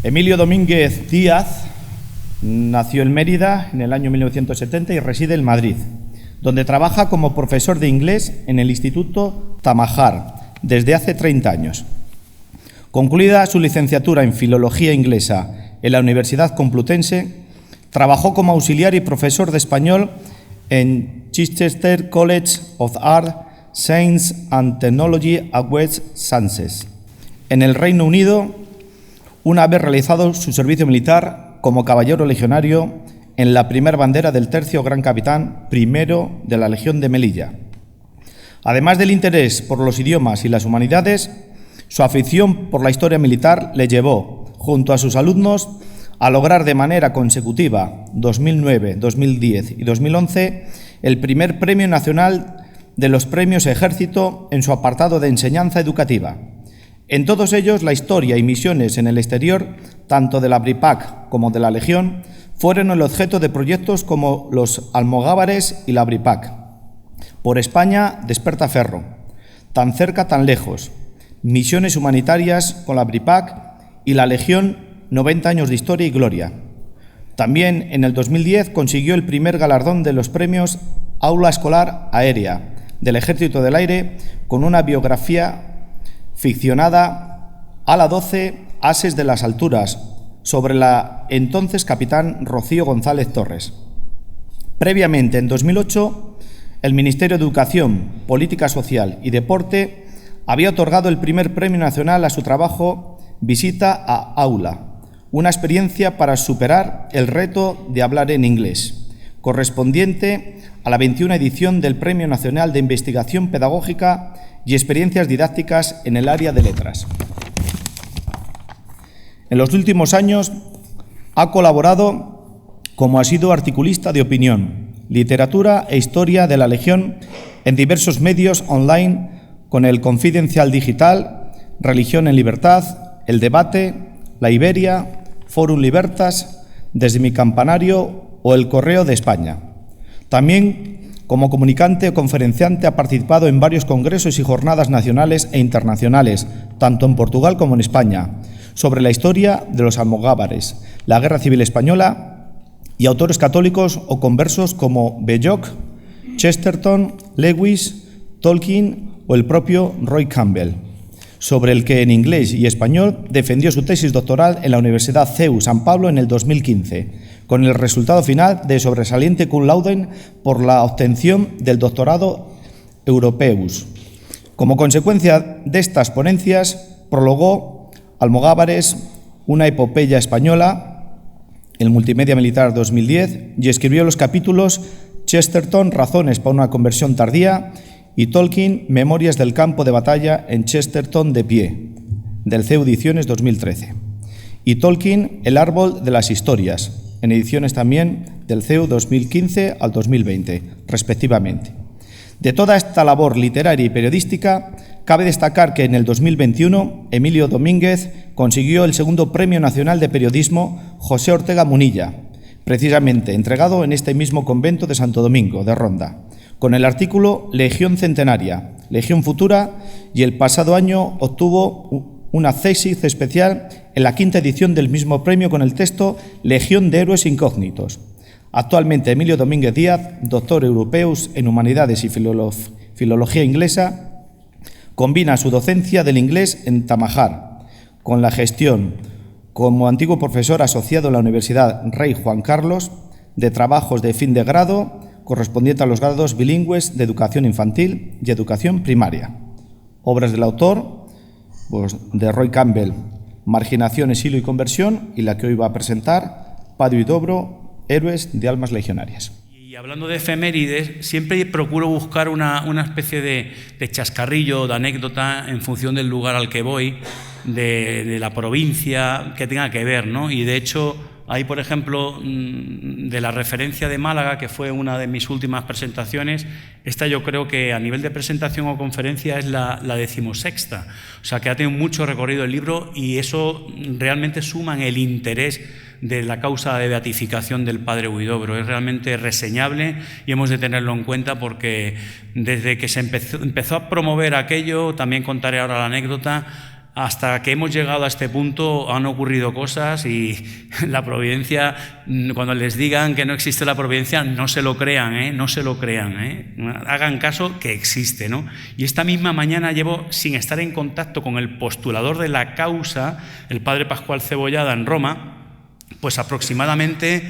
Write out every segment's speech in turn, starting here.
Emilio Domínguez Díaz nació en Mérida en el año 1970 y reside en Madrid, donde trabaja como profesor de inglés en el Instituto Tamajar desde hace 30 años. Concluida su licenciatura en Filología Inglesa en la Universidad Complutense, trabajó como auxiliar y profesor de español en Chichester College of Art, Science and Technology at West Sussex, en el Reino Unido, una vez realizado su servicio militar como caballero legionario en la primera bandera del tercio Gran Capitán I de la Legión de Melilla. Además del interés por los idiomas y las humanidades, su afición por la historia militar le llevó, junto a sus alumnos, a lograr de manera consecutiva, 2009, 2010 y 2011, el primer Premio Nacional de los Premios Ejército en su apartado de enseñanza educativa. En todos ellos, la historia y misiones en el exterior, tanto de la BRIPAC como de la Legión, fueron el objeto de proyectos como los Almogávares y la BRIPAC. Por España, Despertaferro, Tan cerca, tan lejos, misiones humanitarias con la BRIPAC y la Legión, 90 años de historia y gloria. También en el 2010 consiguió el primer galardón de los premios Aula Escolar Aérea del Ejército del Aire con una biografía ficcionada Ala 12, Ases de las Alturas, sobre la entonces capitán Rocío González Torres. Previamente, en 2008, el Ministerio de Educación, Política Social y Deporte había otorgado el primer premio nacional a su trabajo Visita a Aula, una experiencia para superar el reto de hablar en inglés, correspondiente a la 21 edición del Premio Nacional de Investigación Pedagógica y Experiencias Didácticas en el área de letras. En los últimos años ha colaborado como asiduo articulista de opinión, literatura e historia de la Legión en diversos medios online con el Confidencial Digital, Religión en Libertad, El Debate, La Iberia, Forum Libertas, Desde mi Campanario o El Correo de España. También, como comunicante o conferenciante, ha participado en varios congresos y jornadas nacionales e internacionales, tanto en Portugal como en España, sobre la historia de los almogávares, la Guerra Civil Española y autores católicos o conversos como Belloc, Chesterton, Lewis, Tolkien o el propio Roy Campbell, sobre el que en inglés y español defendió su tesis doctoral en la Universidad CEU San Pablo en el 2015, con el resultado final de sobresaliente cum laude por la obtención del doctorado Europeus. Como consecuencia de estas ponencias, prologó Almogávares, una epopeya española, el Multimedia Militar 2010, y escribió los capítulos Chesterton, Razones para una conversión tardía, y Tolkien, Memorias del campo de batalla en Chesterton de pie, del CEU Ediciones 2013. Y Tolkien, El árbol de las historias, en ediciones también del CEU 2015 al 2020, respectivamente. De toda esta labor literaria y periodística, cabe destacar que en el 2021 Emilio Domínguez consiguió el segundo Premio Nacional de Periodismo José Ortega Munilla, precisamente entregado en este mismo convento de Santo Domingo de Ronda, con el artículo Legión Centenaria, Legión Futura, y el pasado año obtuvo una tesis especial en la quinta edición del mismo premio con el texto Legión de Héroes Incógnitos. Actualmente Emilio Domínguez Díaz, doctor Europeus en Humanidades y Filología Inglesa, combina su docencia del inglés en Tamajar con la gestión como antiguo profesor asociado en la Universidad Rey Juan Carlos de trabajos de fin de grado correspondiente a los grados bilingües de educación infantil y educación primaria. Obras del autor, pues, de Roy Campbell, Marginación, Exilio y Conversión, y la que hoy va a presentar, Padre Huidobro, Héroes de Almas Legionarias. Y hablando de efemérides, siempre procuro buscar una especie de chascarrillo, de anécdota, en función del lugar al que voy, de la provincia, que tenga que ver, ¿no? Y de hecho, hay, por ejemplo, de la referencia de Málaga, que fue una de mis últimas presentaciones, esta yo creo que a nivel de presentación o conferencia es la 16ª, o sea que ha tenido mucho recorrido el libro y eso realmente suma en el interés de la causa de beatificación del padre Huidobro. Es realmente reseñable y hemos de tenerlo en cuenta porque desde que se empezó a promover aquello, también contaré ahora la anécdota, hasta que hemos llegado a este punto han ocurrido cosas y la providencia, cuando les digan que no existe la providencia, no se lo crean, no se lo crean, hagan caso que existe, ¿no? Y esta misma mañana llevo sin estar en contacto con el postulador de la causa, el padre Pascual Cebollada en Roma, pues aproximadamente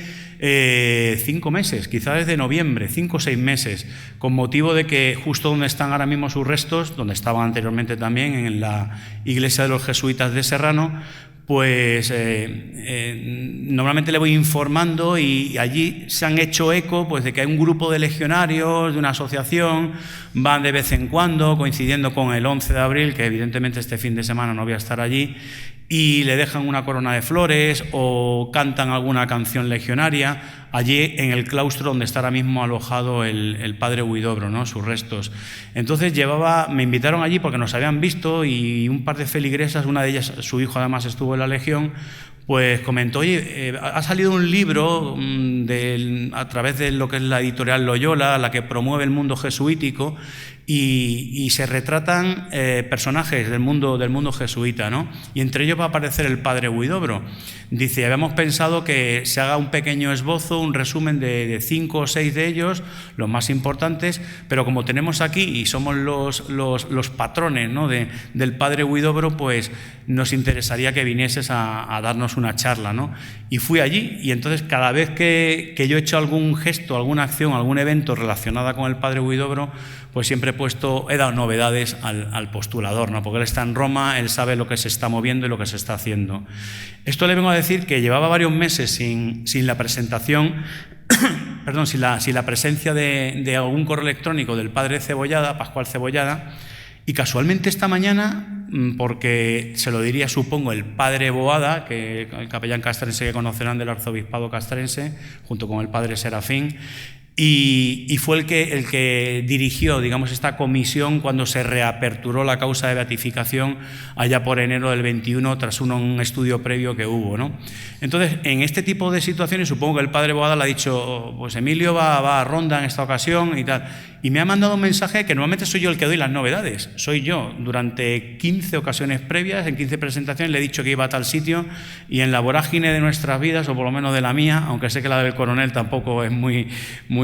5 meses, quizá desde noviembre, 5 o 6 meses, con motivo de que justo donde están ahora mismo sus restos, donde estaban anteriormente también, en la iglesia de los jesuitas de Serrano, pues normalmente le voy informando y allí se han hecho eco pues, de que hay un grupo de legionarios de una asociación, van de vez en cuando, coincidiendo con el 11 de abril, que evidentemente este fin de semana no voy a estar allí, y le dejan una corona de flores o cantan alguna canción legionaria allí en el claustro donde está ahora mismo alojado el padre Huidobro, ¿no? Sus restos. Entonces me invitaron allí porque nos habían visto y un par de feligresas, una de ellas, su hijo además estuvo en la Legión, pues comentó, oye, ha salido un libro a través de lo que es la editorial Loyola, la que promueve el mundo jesuítico, y se retratan personajes del mundo jesuita, ¿no? Y entre ellos va a aparecer el padre Huidobro. Dice, habíamos pensado que se haga un pequeño esbozo, un resumen de 5 o 6 de ellos, los más importantes, pero como tenemos aquí y somos los patrones, ¿no? del padre Huidobro, pues nos interesaría que vinieses a darnos una charla, ¿no? Y fui allí y entonces cada vez que yo he hecho algún gesto, alguna acción, algún evento relacionada con el padre Huidobro, pues siempre he dado novedades al postulador, ¿no? Porque él está en Roma, él sabe lo que se está moviendo y lo que se está haciendo. Esto le vengo a decir que llevaba varios meses sin la presentación, perdón, sin la presencia de algún correo electrónico del padre Cebollada, Pascual Cebollada, y casualmente esta mañana, porque se lo diría, supongo, el padre Boada, el capellán castrense que conocerán del arzobispado castrense, junto con el padre Serafín, y fue el que dirigió, digamos, esta comisión cuando se reaperturó la causa de beatificación allá por enero del 21 tras un estudio previo que hubo, ¿no? Entonces, en este tipo de situaciones, supongo que el padre Boada le ha dicho, pues Emilio va a Ronda en esta ocasión y tal, y me ha mandado un mensaje que normalmente soy yo el que doy las novedades, soy yo. Durante 15 ocasiones previas, en 15 presentaciones, le he dicho que iba a tal sitio y en la vorágine de nuestras vidas, o por lo menos de la mía, aunque sé que la del coronel tampoco es muy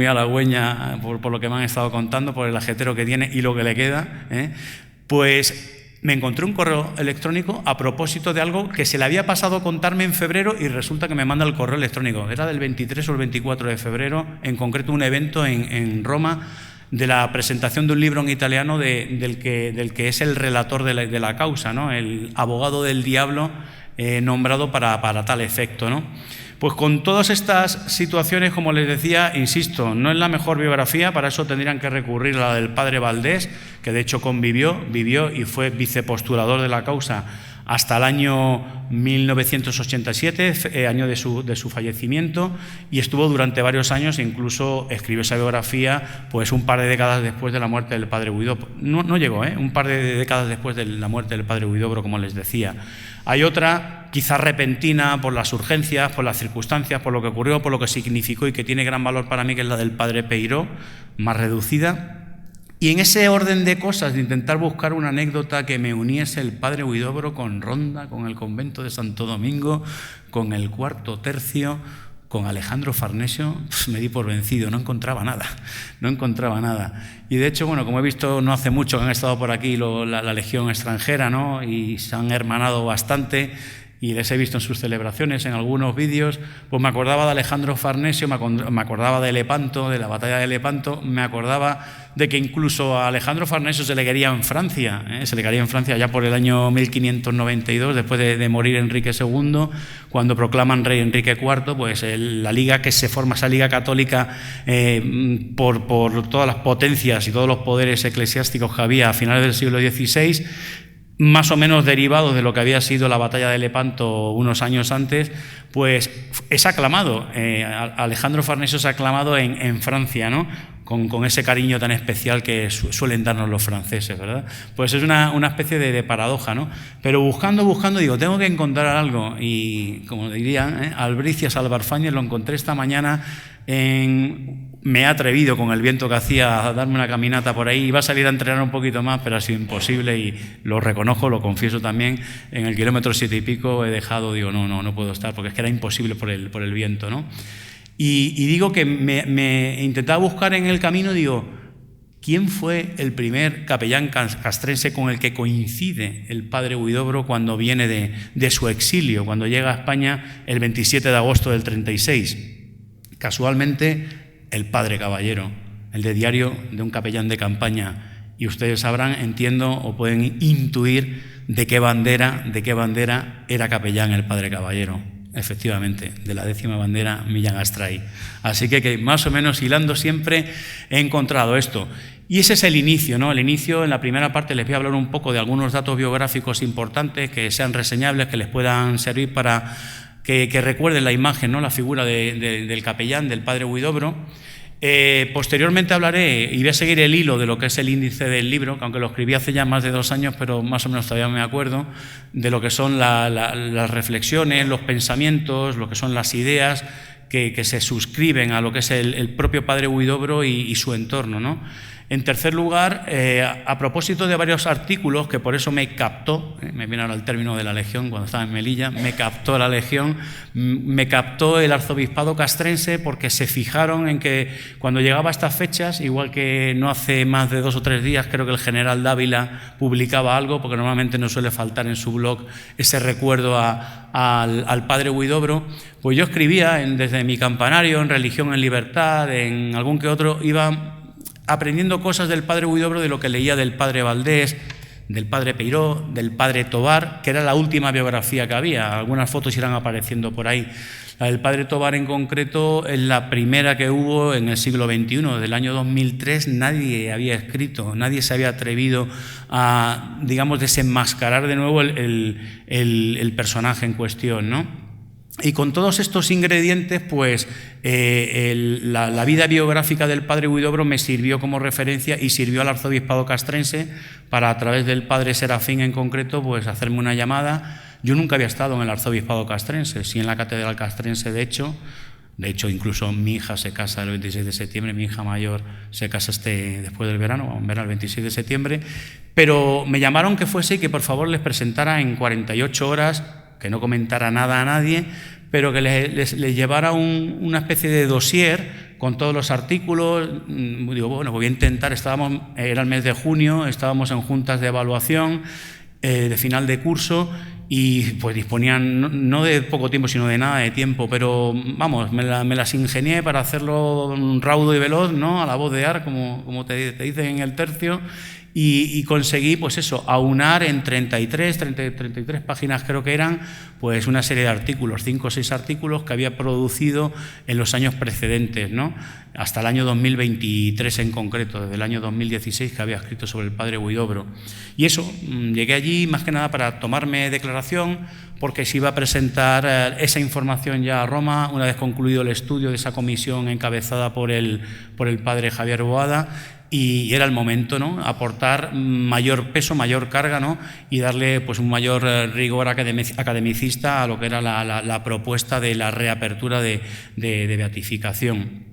halagüeña por lo que me han estado contando, por el ajetero que tiene y lo que le queda, pues me encontré un correo electrónico a propósito de algo que se le había pasado a contarme en febrero y resulta que me manda el correo electrónico. Era del 23 o el 24 de febrero, en concreto un evento en Roma, de la presentación de un libro en italiano del que es el relator de la causa, ¿no? El abogado del diablo nombrado para tal efecto, ¿no? Pues con todas estas situaciones, como les decía, insisto, no es la mejor biografía, para eso tendrían que recurrir a la del padre Valdés, que de hecho vivió y fue vicepostulador de la causa hasta el año 1987, año de su fallecimiento, y estuvo durante varios años, e incluso escribió esa biografía pues un par de décadas después de la muerte del padre Huidobro. No llegó, un par de décadas después de la muerte del padre Huidobro, como les decía. Hay otra, quizás repentina, por las urgencias, por las circunstancias, por lo que ocurrió, por lo que significó y que tiene gran valor para mí, que es la del padre Peiró, más reducida. Y en ese orden de cosas, de intentar buscar una anécdota que me uniese el padre Huidobro con Ronda, con el convento de Santo Domingo, con el Cuarto Tercio, con Alejandro Farnesio, me di por vencido, no encontraba nada. Y de hecho, bueno, como he visto no hace mucho que han estado por aquí la Legión extranjera, ¿no? Y se han hermanado bastante, y les he visto en sus celebraciones, en algunos vídeos, pues me acordaba de Alejandro Farnesio, me acordaba de Lepanto, de la batalla de Lepanto, me acordaba de que incluso a Alejandro Farnesio se le quería en Francia, ya por el año 1592, después de morir Enrique II, cuando proclaman rey Enrique IV, pues la liga que se forma, esa liga católica, por todas las potencias y todos los poderes eclesiásticos que había a finales del siglo XVI, más o menos derivados de lo que había sido la batalla de Lepanto unos años antes, pues es aclamado. Alejandro Farnesio es aclamado en Francia, ¿no? Con ese cariño tan especial que suelen darnos los franceses, ¿verdad? Pues es una especie de paradoja, ¿no? Pero buscando, digo, tengo que encontrar algo, y como dirían, Albricias Albarfáñez, lo encontré esta mañana Me he atrevido con el viento que hacía a darme una caminata por ahí. Iba a salir a entrenar un poquito más, pero ha sido imposible y lo reconozco, lo confieso también. En el kilómetro 7 y pico he dejado, digo, no puedo estar, porque es que era imposible por el viento, ¿no? Y digo que me intentaba buscar en el camino, digo, ¿quién fue el primer capellán castrense con el que coincide el padre Huidobro cuando viene de su exilio, cuando llega a España el 27 de agosto del 36? Casualmente, el padre Caballero, el de diario de un capellán de campaña. Y ustedes sabrán, entiendo, o pueden intuir de qué bandera era capellán el padre Caballero. Efectivamente, de la 10ª bandera Millán Astray. Así que más o menos hilando siempre he encontrado esto. Y ese es el inicio, ¿no? El inicio, en la primera parte les voy a hablar un poco de algunos datos biográficos importantes que sean reseñables, que les puedan servir para que recuerden la imagen, ¿no? La figura del capellán, del padre Huidobro. Posteriormente hablaré y voy a seguir el hilo de lo que es el índice del libro, que aunque lo escribí hace ya más de 2 años, pero más o menos todavía me acuerdo, de lo que son las reflexiones, los pensamientos, lo que son las ideas que se suscriben a lo que es el propio padre Huidobro y su entorno, ¿no? En tercer lugar, a propósito de varios artículos, que por eso me captó, me viene ahora el término de la Legión, cuando estaba en Melilla, me captó la Legión, me captó el arzobispado castrense, porque se fijaron en que cuando llegaba a estas fechas, igual que no hace más de 2 o 3 días, creo que el general Dávila publicaba algo, porque normalmente no suele faltar en su blog ese recuerdo al padre Huidobro, pues yo escribía desde mi campanario, en Religión en Libertad, en algún que otro, iba aprendiendo cosas del padre Huidobro, de lo que leía del padre Valdés, del padre Peiró, del padre Tobar, que era la última biografía que había. Algunas fotos irán apareciendo por ahí. La del padre Tobar en concreto es la primera que hubo en el siglo XXI. Desde el año 2003 nadie había escrito, nadie se había atrevido a, digamos, desenmascarar de nuevo el personaje en cuestión, ¿no? Y con todos estos ingredientes, pues la vida biográfica del padre Huidobro me sirvió como referencia y sirvió al arzobispado castrense para, a través del padre Serafín en concreto, pues hacerme una llamada. Yo nunca había estado en el arzobispado castrense, sí en la catedral castrense, de hecho incluso mi hija se casa el 26 de septiembre, mi hija mayor se casa después del verano, el 26 de septiembre, pero me llamaron que fuese y que por favor les presentara en 48 horas, que no comentara nada a nadie, pero que les llevara una especie de dossier con todos los artículos. Digo, bueno, voy a intentar, era el mes de junio, estábamos en juntas de evaluación de final de curso y pues disponían no de poco tiempo, sino de nada de tiempo, pero vamos, me las ingenié para hacerlo raudo y veloz, ¿no? A la voz de ar, como te dicen en el tercio. Y conseguí, pues eso, aunar en 33 páginas creo que eran, pues una serie de artículos, 5 o 6 artículos que había producido en los años precedentes, ¿no? Hasta el año 2023 en concreto, desde el año 2016 que había escrito sobre el padre Huidobro. Y eso, llegué allí más que nada para tomarme declaración, porque se iba a presentar esa información ya a Roma, una vez concluido el estudio de esa comisión encabezada por el padre Javier Boada. Y era el momento, ¿no? Aportar mayor peso, mayor carga, ¿no? Y darle pues un mayor rigor academicista a lo que era la propuesta de la reapertura de beatificación.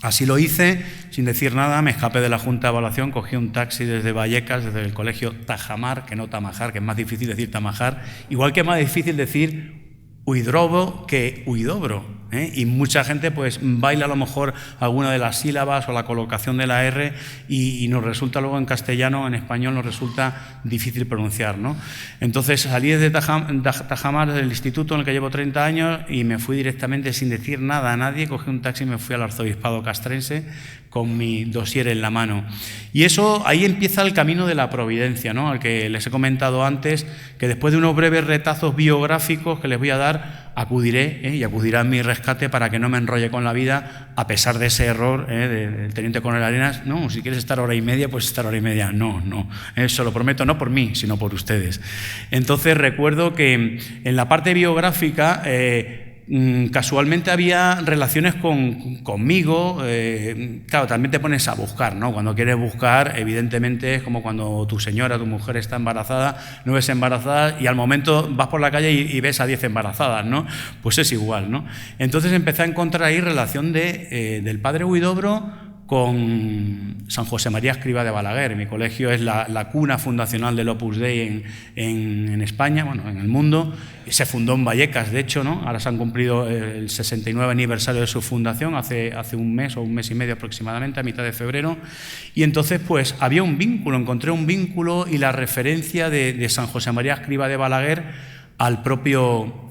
Así lo hice, sin decir nada, me escapé de la Junta de Evaluación, cogí un taxi desde Vallecas, desde el colegio Tajamar, que no Tamajar, que es más difícil decir Tamajar, igual que es más difícil decir Huidrobo que Huidobro, ¿eh? Y mucha gente pues baila a lo mejor alguna de las sílabas o la colocación de la R y nos resulta luego en castellano, en español nos resulta difícil pronunciar, ¿no? Entonces salí desde Tajamar, del instituto en el que llevo 30 años y me fui directamente sin decir nada a nadie, cogí un taxi y me fui al arzobispado castrense con mi dossier en la mano. Y eso, ahí empieza el camino de la providencia, ¿no? Al que les he comentado antes, que después de unos breves retazos biográficos que les voy a dar, acudiré y acudirá a mi rescate para que no me enrolle con la vida, a pesar de ese error del teniente coronel Arenas. No, si quieres estar hora y media, pues estar hora y media. No, eso lo prometo, no por mí, sino por ustedes. Entonces recuerdo que en la parte biográfica casualmente había relaciones conmigo. Claro, también te pones a buscar, ¿no? Cuando quieres buscar, evidentemente es como cuando tu señora, tu mujer está embarazada, 9 embarazadas y al momento vas por la calle y ves a 10 embarazadas, ¿no? Pues es igual, ¿no? Entonces empecé a encontrar ahí relación del padre Huidobro con San José María Escrivá de Balaguer. Mi colegio es la cuna fundacional del Opus Dei en España, bueno, en el mundo. Se fundó en Vallecas, de hecho, ¿no? Ahora se han cumplido el 69 aniversario de su fundación, hace un mes o un mes y medio aproximadamente, a mitad de febrero. Y entonces, pues, había un vínculo, encontré un vínculo y la referencia de San José María Escrivá de Balaguer al propio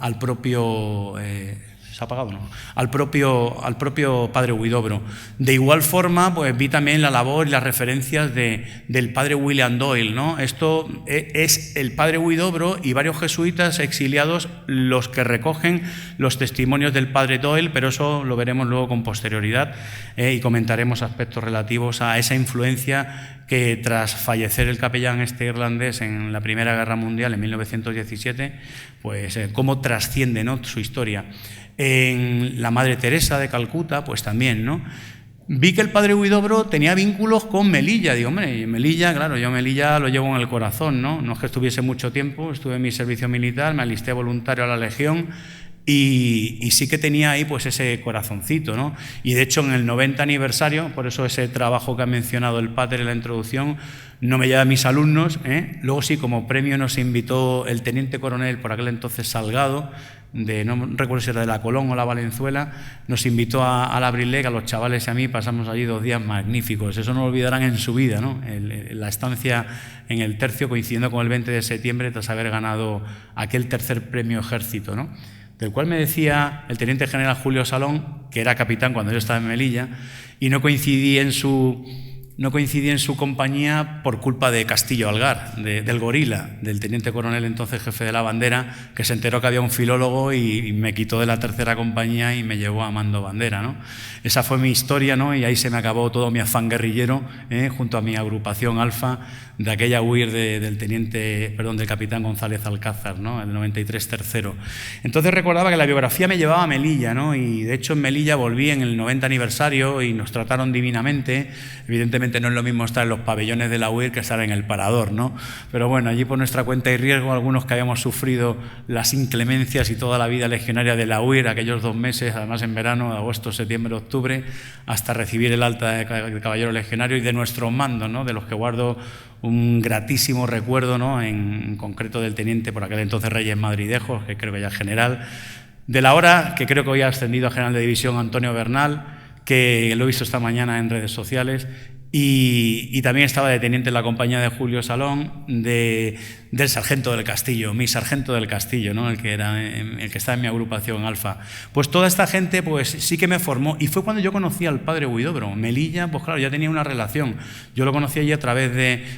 ¿se ha apagado? No. Al propio padre Huidobro. De igual forma, pues vi también la labor y las referencias del padre William Doyle, ¿no? Esto es el padre Huidobro y varios jesuitas exiliados los que recogen los testimonios del padre Doyle, pero eso lo veremos luego con posterioridad y comentaremos aspectos relativos a esa influencia que tras fallecer el capellán irlandés en la Primera Guerra Mundial en 1917, pues cómo trasciende, ¿no?, su historia. En la Madre Teresa de Calcuta, pues también, ¿no? Vi que el padre Huidobro tenía vínculos con Melilla. Digo, hombre, Melilla, claro, yo Melilla lo llevo en el corazón, ¿no? No es que estuviese mucho tiempo, estuve en mi servicio militar, me alisté voluntario a la Legión y sí que tenía ahí pues ese corazoncito, ¿no? Y de hecho en el 90 aniversario, por eso ese trabajo que ha mencionado el padre en la introducción, no me lleva a mis alumnos, ¿eh? Luego sí, como premio nos invitó el teniente coronel, por aquel entonces Salgado, no recuerdo si era de la Colón o la Valenzuela, nos invitó a la Brilec, a los chavales y a mí, pasamos allí 2 días magníficos, eso no lo olvidarán en su vida, ¿no? La estancia en el tercio coincidiendo con el 20 de septiembre tras haber ganado aquel tercer premio Ejército, ¿no?, del cual me decía el teniente general Julio Salón, que era capitán cuando yo estaba en Melilla, y no coincidí en su compañía por culpa de Castillo Algar, del Gorila, del teniente coronel entonces jefe de la bandera, que se enteró que había un filólogo y me quitó de la tercera compañía y me llevó a mando bandera, ¿no? Esa fue mi historia, ¿no? Y ahí se me acabó todo mi afán guerrillero, junto a mi agrupación Alfa, de aquella huir del capitán González Alcázar, ¿no?, el 93 tercero. Entonces recordaba que la biografía me llevaba a Melilla, ¿no? Y de hecho en Melilla volví en el 90 aniversario y nos trataron divinamente. Evidentemente no es lo mismo estar en los pabellones de la UIR que estar en el Parador, ¿no? Pero bueno, allí por nuestra cuenta y riesgo, algunos que habíamos sufrido las inclemencias y toda la vida legionaria de la UIR, aquellos 2 meses, además en verano, agosto, septiembre, octubre, hasta recibir el alta de caballero legionario y de nuestros mandos, ¿no?, de los que guardo un gratísimo recuerdo, ¿no?, en concreto del teniente por aquel entonces Reyes Madridejos, que creo que ya es general, de la hora que creo que hoy ha ascendido a general de división Antonio Bernal, que lo he visto esta mañana en redes sociales, y también estaba de teniente en la compañía de Julio Salón, del sargento del Castillo, mi sargento del Castillo, ¿no?, el que está en mi agrupación Alfa. Pues toda esta gente pues sí que me formó, y fue cuando yo conocí al padre Huidobro. Melilla, pues claro, ya tenía una relación. Yo lo conocí allí a través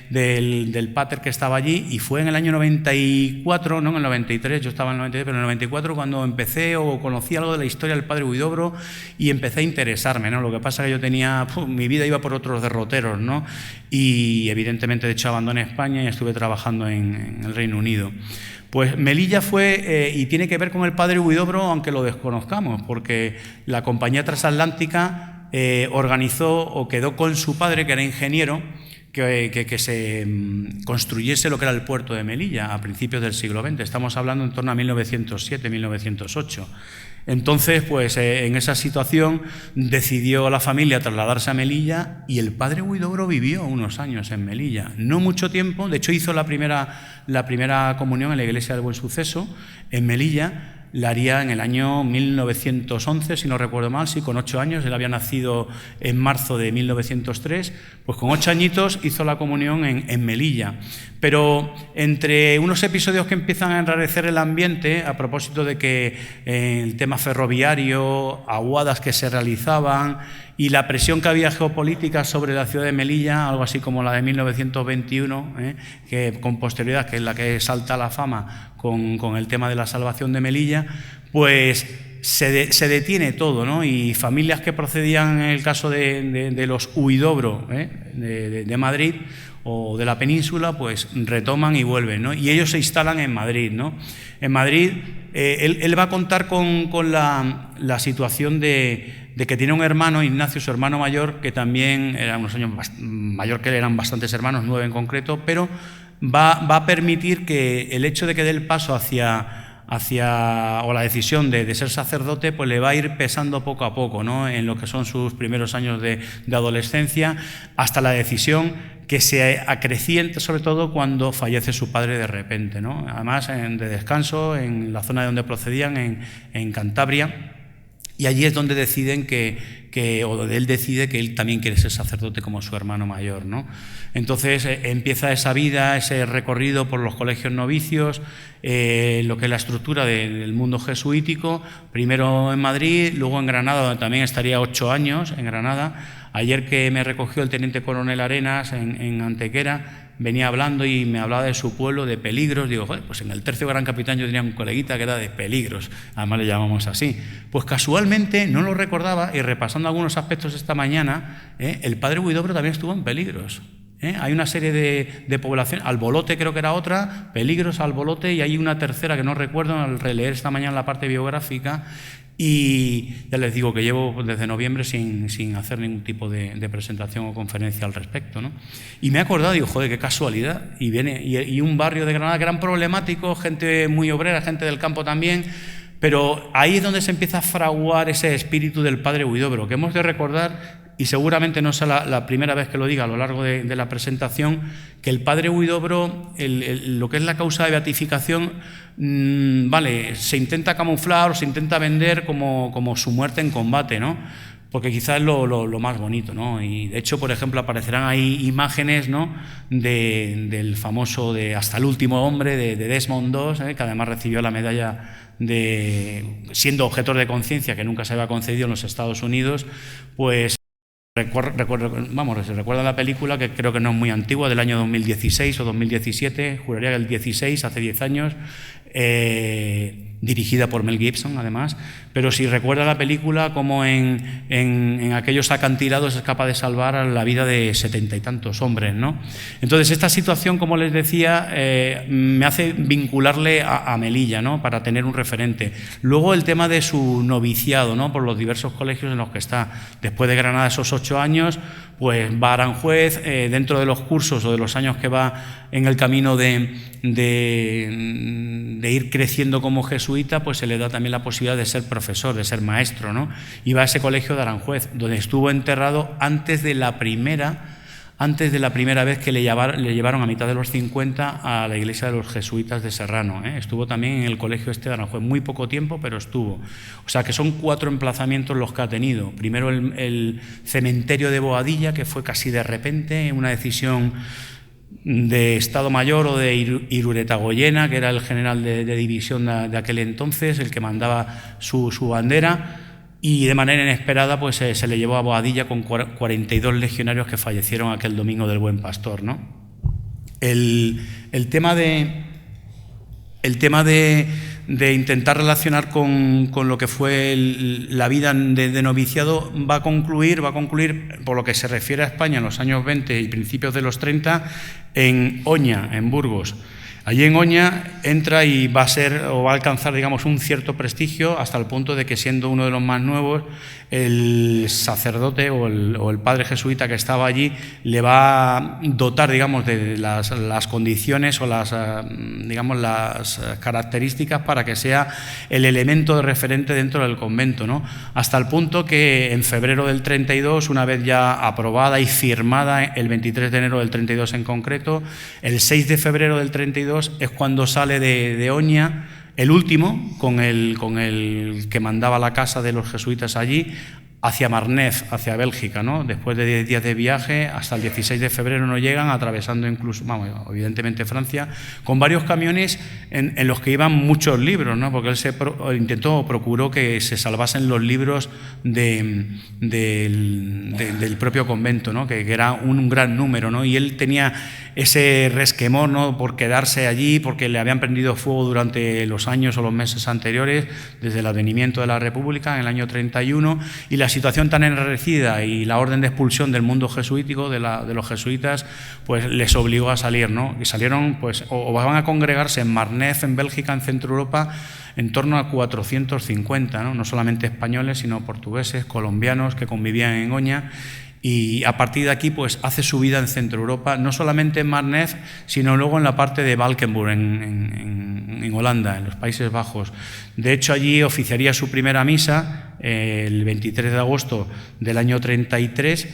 del pater que estaba allí, y fue en el año 94, no en el 93, yo estaba en el 93, pero en el 94 cuando empecé o conocí algo de la historia del padre Huidobro y empecé a interesarme, ¿no? Lo que pasa es que yo tenía, mi vida iba por otros derroteros, ¿no? Y evidentemente, de hecho, abandoné España y estuve trabajando en el Reino Unido. Pues Melilla fue, y tiene que ver con el padre Huidobro, aunque lo desconozcamos, porque la compañía transatlántica organizó o quedó con su padre, que era ingeniero, que se construyese lo que era el puerto de Melilla a principios del siglo XX. Estamos hablando en torno a 1907, 1908. Entonces, pues en esa situación decidió la familia trasladarse a Melilla y el padre Huidobro vivió unos años en Melilla. No mucho tiempo, de hecho hizo la primera comunión en la iglesia del Buen Suceso en Melilla. La haría en el año 1911, si no recuerdo mal, sí, con 8 años. Él había nacido en marzo de 1903, pues con 8 añitos hizo la comunión en Melilla. Pero entre unos episodios que empiezan a enrarecer el ambiente, a propósito de que el tema ferroviario, aguadas que se realizaban y la presión que había geopolítica sobre la ciudad de Melilla, algo así como la de 1921, que con posterioridad, que es la que salta a la fama con el tema de la salvación de Melilla, pues se detiene todo, ¿no? Y familias que procedían, en el caso de los Huidobro, de Madrid, o de la península, pues retoman y vuelven, ¿no? Y ellos se instalan en Madrid, ¿no? En Madrid él va a contar con la situación de que tiene un hermano, Ignacio, su hermano mayor, que también era unos años mayor que él, eran bastantes hermanos, 9 en concreto, pero va a permitir que el hecho de que dé el paso o la decisión de ser sacerdote, pues le va a ir pesando poco a poco, ¿no? En lo que son sus primeros años de adolescencia, hasta la decisión que se acrecienta sobre todo cuando fallece su padre de repente, ¿no? Además de descanso en la zona de donde procedían, en Cantabria, y allí es donde deciden o donde él decide que él también quiere ser sacerdote como su hermano mayor, ¿no? Entonces empieza esa vida, ese recorrido por los colegios novicios, lo que es la estructura del mundo jesuítico, primero en Madrid, luego en Granada, donde también estaría 8 años, en Granada. Ayer que me recogió el teniente coronel Arenas en Antequera, venía hablando y me hablaba de su pueblo, de Peligros. Digo, joder, pues en el tercio gran capitán yo tenía un coleguita que era de Peligros, además le llamamos así. Pues casualmente no lo recordaba, y repasando algunos aspectos esta mañana, el padre Huidobro también estuvo en Peligros. Hay una serie de poblaciones, Albolote creo que era otra, Peligros, Albolote, y hay una tercera que no recuerdo al releer esta mañana la parte biográfica. Y ya les digo que llevo desde noviembre sin hacer ningún tipo de presentación o conferencia al respecto, ¿no? Y me he acordado, digo, joder, qué casualidad. Y un barrio de Granada que eran problemáticos, gente muy obrera, gente del campo también, pero ahí es donde se empieza a fraguar ese espíritu del padre Huidobro, que hemos de recordar, y seguramente no sea la primera vez que lo diga a lo largo de la presentación, que el padre Huidobro, lo que es la causa de beatificación, vale, se intenta camuflar o se intenta vender como su muerte en combate, ¿no? Porque quizás es lo más bonito, ¿no? Y de hecho, por ejemplo, aparecerán ahí imágenes, ¿no?, del famoso Hasta el último hombre de Desmond II, que además recibió la medalla siendo objetor de conciencia, que nunca se había concedido en los Estados Unidos. Pues se recuerda la película, que creo que no es muy antigua, del año 2016 o 2017, juraría que el 16, hace 10 años, dirigida por Mel Gibson, además, pero si recuerda la película, como en aquellos acantilados es capaz de salvar a la vida de 70 y tantos hombres, ¿no? Entonces, esta situación, como les decía, me hace vincularle a Melilla, ¿no?, para tener un referente. Luego el tema de su noviciado, ¿no?, por los diversos colegios en los que está. Después de Granada, esos 8 años, pues va a Aranjuez, dentro de los cursos o de los años que va en el camino de ir creciendo como jesuita, pues se le da también la posibilidad de ser profesor, de ser maestro, ¿no? Y va a ese colegio de Aranjuez, donde estuvo enterrado antes de la primera vez que le llevaron a mitad de los 50 a la iglesia de los jesuitas de Serrano, ¿eh? Estuvo también en el colegio de Aranjuez, muy poco tiempo, pero estuvo. O sea que son 4 emplazamientos los que ha tenido. Primero el cementerio de Boadilla, que fue casi de repente, una decisión de Estado Mayor o de Iruretagoyena, que era el general de división de aquel entonces, el que mandaba su bandera. Y de manera inesperada, pues se le llevó a Boadilla con 42 legionarios que fallecieron aquel domingo del Buen Pastor, ¿no? El tema de intentar relacionar con lo que fue la vida de noviciado va a concluir, por lo que se refiere a España en los años 20 y principios de los 30, en Oña, en Burgos. Allí en Oña entra y va a alcanzar, digamos, un cierto prestigio, hasta el punto de que, siendo uno de los más nuevos, el sacerdote o el padre jesuita que estaba allí le va a dotar, digamos, de las condiciones o las características para que sea el elemento de referente dentro del convento, ¿no? Hasta el punto que en febrero del 32, una vez ya aprobada y firmada, el 23 de enero del 32 en concreto, el 6 de febrero del 32 es cuando sale de Oña, el último, con el que mandaba la casa de los jesuitas allí, hacia Marnef, hacia Bélgica, ¿no? Después de 10 días de viaje, hasta el 16 de febrero no llegan, atravesando incluso, evidentemente Francia, con varios camiones en los que iban muchos libros, ¿no? Porque él procuró que se salvasen los libros del propio convento, ¿no? Que era un gran número, ¿no? Y él tenía ese resquemor, ¿no?, por quedarse allí, porque le habían prendido fuego durante los años o los meses anteriores, desde el advenimiento de la República en el año 31, y la situación tan enrarecida y la orden de expulsión del mundo jesuítico, de los jesuitas, pues les obligó a salir, ¿no? Y salieron, pues, o van a congregarse en Marnef, en Bélgica, en Centro Europa, en torno a 450, ¿no? No solamente españoles, sino portugueses, colombianos que convivían en Oña. Y a partir de aquí, pues, hace su vida en Centro Europa, no solamente en Marnef, sino luego en la parte de Valkenburg, en Holanda, en los Países Bajos. De hecho, allí oficiaría su primera misa el 23 de agosto del año 33,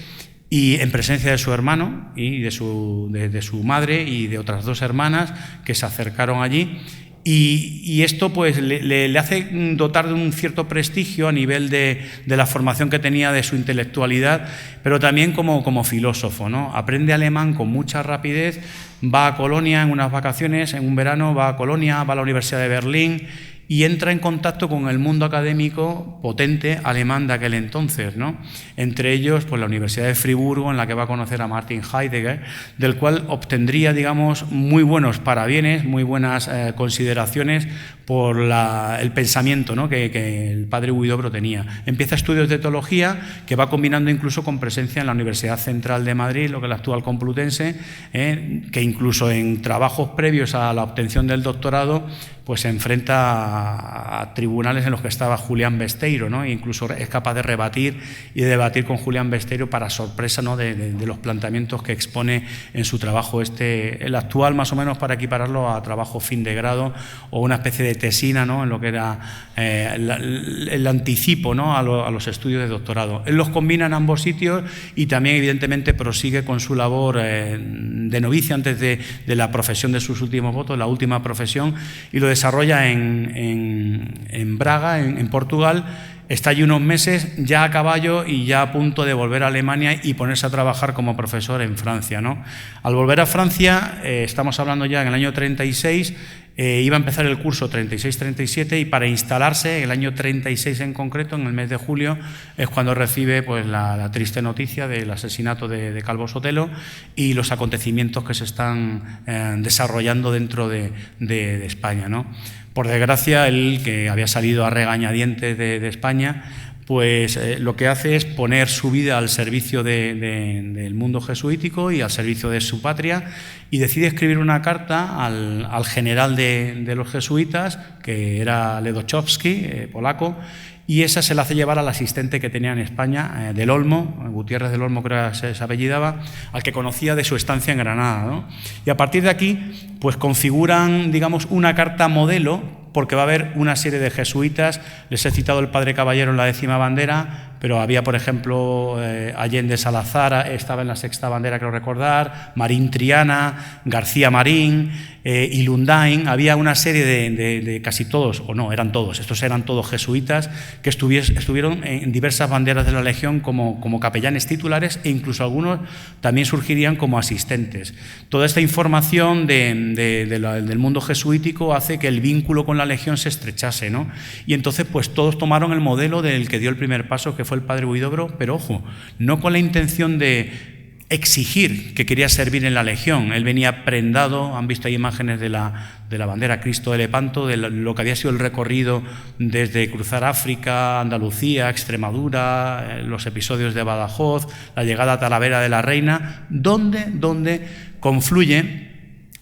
y en presencia de su hermano y de su madre y de otras 2 hermanas que se acercaron allí. Y esto pues le hace dotar de un cierto prestigio a nivel de la formación que tenía, de su intelectualidad, pero también como filósofo, ¿no? Aprende alemán con mucha rapidez, va a Colonia en unas vacaciones, en un verano, va a Colonia, va a la Universidad de Berlín y entra en contacto con el mundo académico potente alemán de aquel entonces, ¿no? Entre ellos, pues, la Universidad de Friburgo, en la que va a conocer a Martin Heidegger, del cual obtendría, digamos, muy buenos parabienes, muy buenas consideraciones por el pensamiento, ¿no?, que el padre Huidobro tenía. Empieza estudios de teología, que va combinando incluso con presencia en la Universidad Central de Madrid, lo que es la actual Complutense, que incluso en trabajos previos a la obtención del doctorado, pues se enfrenta a tribunales en los que estaba Julián Besteiro, ¿no? E incluso es capaz de rebatir y de debatir con Julián Besteiro, para sorpresa, ¿no?, de los planteamientos que expone en su trabajo, el actual, más o menos, para equipararlo a trabajo fin de grado o una especie de tesina, ¿no?, en lo que era el anticipo, ¿no?, a los estudios de doctorado. Él los combina en ambos sitios y también, evidentemente, prosigue con su labor de novicio antes de la profesión de sus últimos votos, la última profesión, y lo desarrolla en Braga, en Portugal. Está allí unos meses, ya a caballo y ya a punto de volver a Alemania y ponerse a trabajar como profesor en Francia, ¿no? Al volver a Francia, estamos hablando ya en el año 36, iba a empezar el curso 36-37, y para instalarse, el año 36 en concreto, en el mes de julio, es cuando recibe, pues, la triste noticia del asesinato de Calvo Sotelo y los acontecimientos que se están desarrollando dentro de España, ¿no? Por desgracia, él, que había salido a regañadientes de España, pues lo que hace es poner su vida al servicio del mundo jesuítico y al servicio de su patria, y decide escribir una carta al general de los jesuitas, que era Ledochowski, polaco, y esa se la hace llevar al asistente que tenía en España, del Olmo, Gutiérrez del Olmo, creo que se apellidaba, al que conocía de su estancia en Granada, ¿no? Y a partir de aquí, pues configuran, digamos, una carta modelo, porque va a haber una serie de jesuitas. Les he citado el padre Caballero en la 10ª bandera, pero había, por ejemplo, Allende Salazar, estaba en la 6ª bandera, creo recordar, Marín Triana, García Marín, y Lundain. Había una serie de casi todos, o no, eran todos, estos eran todos jesuitas, que estuvieron en diversas banderas de la Legión como capellanes titulares, e incluso algunos también surgirían como asistentes. Toda esta información del mundo jesuítico hace que el vínculo con la Legión se estrechase, ¿no? Y entonces, pues, todos tomaron el modelo del que dio el primer paso, que fue el padre Huidobro, pero ojo, no con la intención de exigir que quería servir en la Legión. Él venía prendado, han visto ahí imágenes de la bandera Cristo de Lepanto, de lo que había sido el recorrido desde cruzar África, Andalucía, Extremadura, los episodios de Badajoz, la llegada a Talavera de la Reina, donde confluye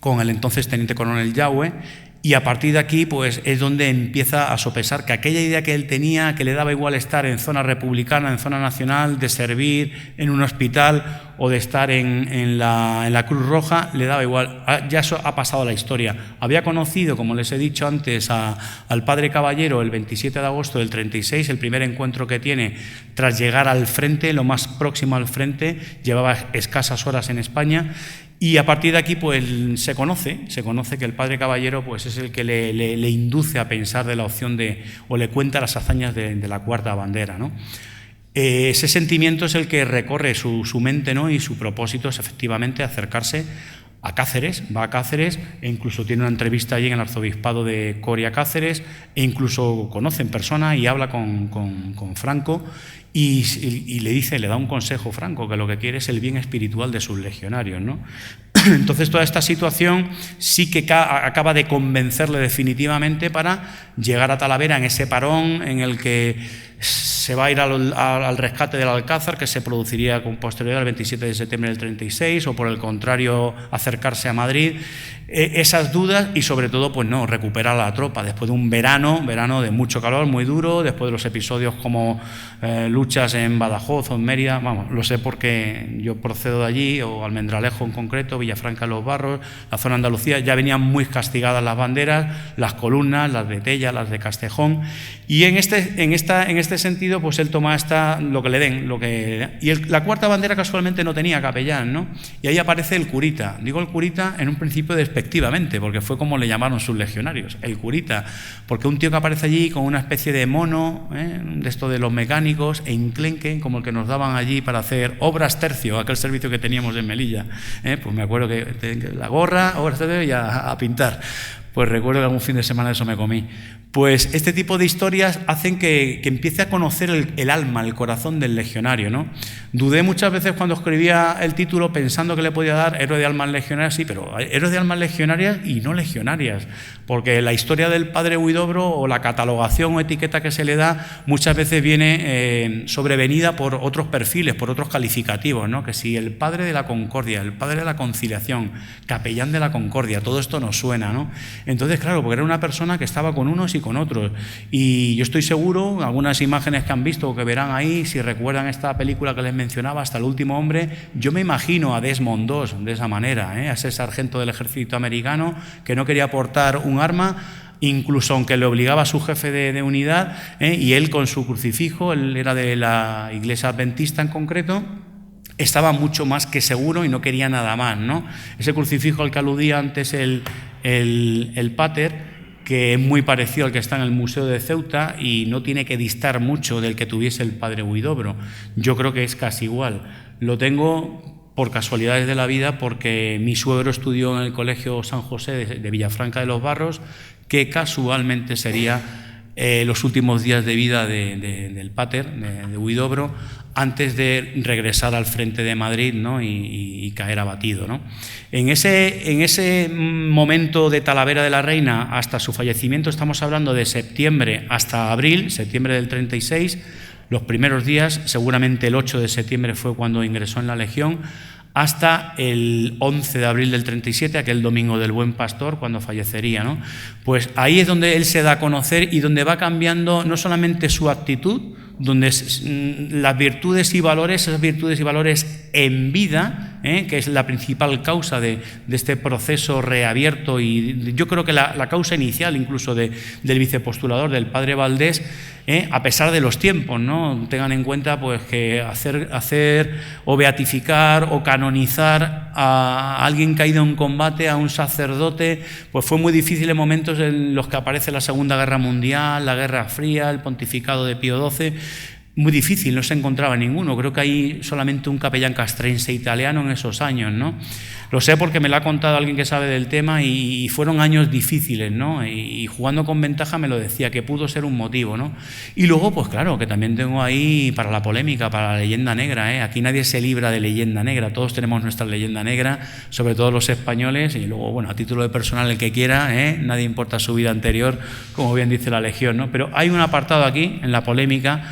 con el entonces teniente coronel Yahweh. Y a partir de aquí, pues, es donde empieza a sopesar que aquella idea que él tenía, que le daba igual estar en zona republicana, en zona nacional, de servir en un hospital o de estar en la Cruz Roja, le daba igual. Ya eso ha pasado a la historia. Había conocido, como les he dicho antes, al padre Caballero el 27 de agosto del 36, el primer encuentro que tiene tras llegar al frente, lo más próximo al frente, llevaba escasas horas en España. Y a partir de aquí, pues, se conoce que el padre Caballero, pues, es el que le induce a pensar de la opción o le cuenta las hazañas de la 4ª bandera, ¿no? Ese sentimiento es el que recorre su mente, ¿no? Y su propósito es, efectivamente, acercarse a Cáceres. Va a Cáceres e incluso tiene una entrevista allí en el arzobispado de Coria Cáceres, e incluso conoce en persona y habla con Franco, y le da un consejo Franco, que lo que quiere es el bien espiritual de sus legionarios, ¿no? Entonces, toda esta situación sí que acaba de convencerle definitivamente para llegar a Talavera en ese parón en el que se va a ir al rescate del Alcázar, que se produciría con posterioridad el 27 de septiembre del 36, o por el contrario, acercarse a Madrid. Esas dudas y, sobre todo, pues no, recuperar a la tropa después de un verano de mucho calor, muy duro, después de los episodios como luchas en Badajoz o en Mérida. Vamos, lo sé porque yo procedo de allí, o Almendralejo en concreto, Villafranca de los Barros, la zona de Andalucía. Ya venían muy castigadas las banderas, las columnas, las de Tella, las de Castejón, y en este sentido, pues él toma lo que le den, y la cuarta bandera casualmente no tenía capellán, ¿no? Y ahí aparece el curita. Digo el curita en un principio despectivamente, porque fue como le llamaron sus legionarios, el curita, porque un tío que aparece allí con una especie de mono, de esto de los mecánicos, e enclenque, como el que nos daban allí para hacer obras tercio, aquel servicio que teníamos en Melilla, pues me acuerdo que la gorra, obras tercio y a pintar. Pues recuerdo que algún fin de semana eso me comí. Pues este tipo de historias hacen que empiece a conocer el alma, el corazón del legionario, ¿no? Dudé muchas veces cuando escribía el título pensando que le podía dar héroe de almas legionarias, sí, pero héroes de almas legionarias y no legionarias, porque la historia del padre Huidobro, o la catalogación o etiqueta que se le da, muchas veces viene sobrevenida por otros perfiles, por otros calificativos, ¿no? Que si el padre de la concordia, el padre de la conciliación, capellán de la concordia, todo esto nos suena, ¿no? Entonces, claro, porque era una persona que estaba con unos y con otros. Y yo estoy seguro, algunas imágenes que han visto o que verán ahí, si recuerdan esta película que les mencionaba, Hasta el último hombre, yo me imagino a Desmond II de esa manera, a ese sargento del ejército americano que no quería portar un arma, incluso aunque le obligaba a su jefe de unidad, y él con su crucifijo, él era de la iglesia adventista en concreto, estaba mucho más que seguro y no quería nada más, ¿no? Ese crucifijo al que aludía antes el Pater, que es muy parecido al que está en el Museo de Ceuta y no tiene que distar mucho del que tuviese el padre Huidobro. Yo creo que es casi igual. Lo tengo por casualidades de la vida, porque mi suegro estudió en el Colegio San José de Villafranca de los Barros, que casualmente sería los últimos días de vida del Pater, de Huidobro, antes de regresar al frente de Madrid, ¿no? y caer abatido, ¿no? En ese momento de Talavera de la Reina hasta su fallecimiento estamos hablando de septiembre hasta abril, septiembre del 36, los primeros días, seguramente el 8 de septiembre fue cuando ingresó en la Legión, hasta el 11 de abril del 37, aquel domingo del Buen Pastor, cuando fallecería, ¿no? Pues ahí es donde él se da a conocer y donde va cambiando no solamente su actitud, donde las virtudes y valores, esas virtudes y valores en vida, que es la principal causa de este proceso reabierto, y yo creo que la causa inicial incluso del vicepostulador, del padre Valdés, a pesar de los tiempos, ¿no? Tengan en cuenta pues que hacer o beatificar o canonizar a alguien caído en combate, a un sacerdote, pues fue muy difícil en momentos en los que aparece la Segunda Guerra Mundial, la Guerra Fría, el pontificado de Pío XII. Muy difícil, no se encontraba ninguno. Creo que hay solamente un capellán castrense italiano en esos años, ¿no? Lo sé porque me lo ha contado alguien que sabe del tema, y fueron años difíciles, ¿no? Y jugando con ventaja me lo decía, que pudo ser un motivo, ¿no? Y luego, pues claro, que también tengo ahí para la polémica, para la leyenda negra, ¿eh? Aquí nadie se libra de leyenda negra, todos tenemos nuestra leyenda negra, sobre todo los españoles, y luego, bueno, a título de personal el que quiera, nadie importa su vida anterior, como bien dice la Legión, ¿no? Pero hay un apartado aquí, en la polémica,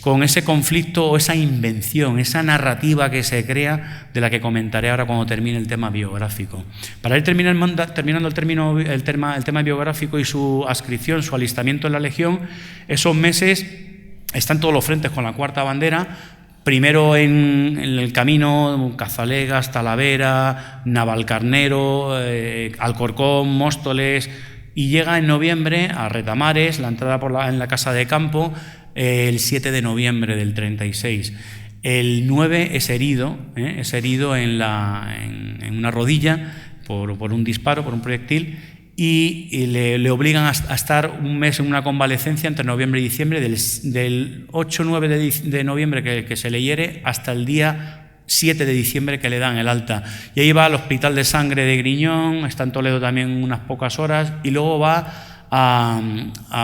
con ese conflicto o esa invención, esa narrativa que se crea, de la que comentaré ahora cuando termine el tema biográfico. Para ir terminando el tema biográfico y su adscripción, su alistamiento en la Legión, esos meses están todos los frentes con la cuarta bandera. Primero en el camino, Cazalegas, Talavera, Navalcarnero, Alcorcón, Móstoles, y llega en noviembre a Retamares, la entrada en la casa de campo, el 7 de noviembre del 36. El 9 es herido en una rodilla por un disparo, por un proyectil, y le obligan a estar un mes en una convalecencia entre noviembre y diciembre, del 8-9 de noviembre que se le hiere hasta el día 7 de diciembre que le dan el alta. Y ahí va al Hospital de Sangre de Griñón, está en Toledo también unas pocas horas, y luego va a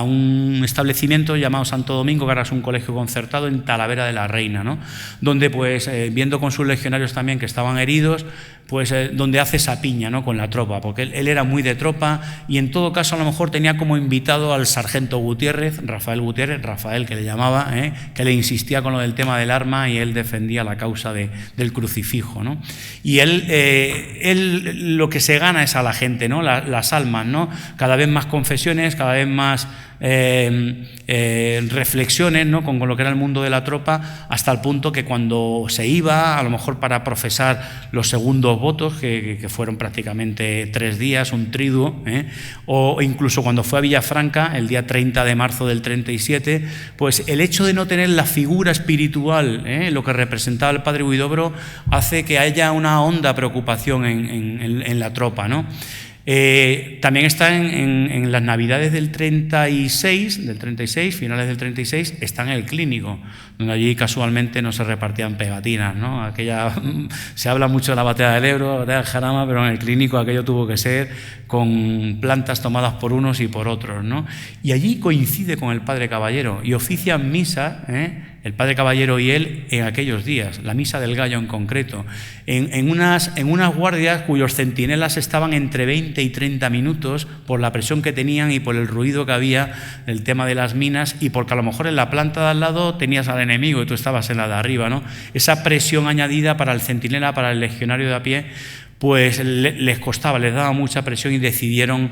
un establecimiento llamado Santo Domingo, que ahora es un colegio concertado en Talavera de la Reina, ¿no? Donde, pues, viendo con sus legionarios también que estaban heridos, pues donde hace esa piña, ¿no?, con la tropa, porque él era muy de tropa y en todo caso a lo mejor tenía como invitado al sargento Gutiérrez, Rafael que le llamaba, que le insistía con lo del tema del arma y él defendía la causa del crucifijo, ¿no? Y él lo que se gana es a la gente, ¿no?, las almas, ¿no? Cada vez más confesiones, cada vez más reflexiones, ¿no?, con lo que era el mundo de la tropa, hasta el punto que cuando se iba, a lo mejor para profesar los segundos votos, que fueron prácticamente 3 días, un triduo, o incluso cuando fue a Villafranca, el día 30 de marzo del 37, pues el hecho de no tener la figura espiritual, lo que representaba el padre Huidobro, hace que haya una honda preocupación en la tropa, ¿no? También está en las Navidades del 36, finales del 36, está en el Clínico, donde allí casualmente no se repartían pegatinas, ¿no? Se habla mucho de la batalla del Ebro, del Jarama, pero en el Clínico aquello tuvo que ser con plantas tomadas por unos y por otros, ¿no? Y allí coincide con el padre Caballero y ofician misa, el padre Caballero y él, en aquellos días, la misa del Gallo en concreto, en unas guardias cuyos centinelas estaban entre 20 y 30 minutos por la presión que tenían y por el ruido que había del tema de las minas, y porque a lo mejor en la planta de al lado tenías al enemigo y tú estabas en la de arriba, ¿no? Esa presión añadida para el centinela, para el legionario de a pie, pues les costaba, les daba mucha presión y decidieron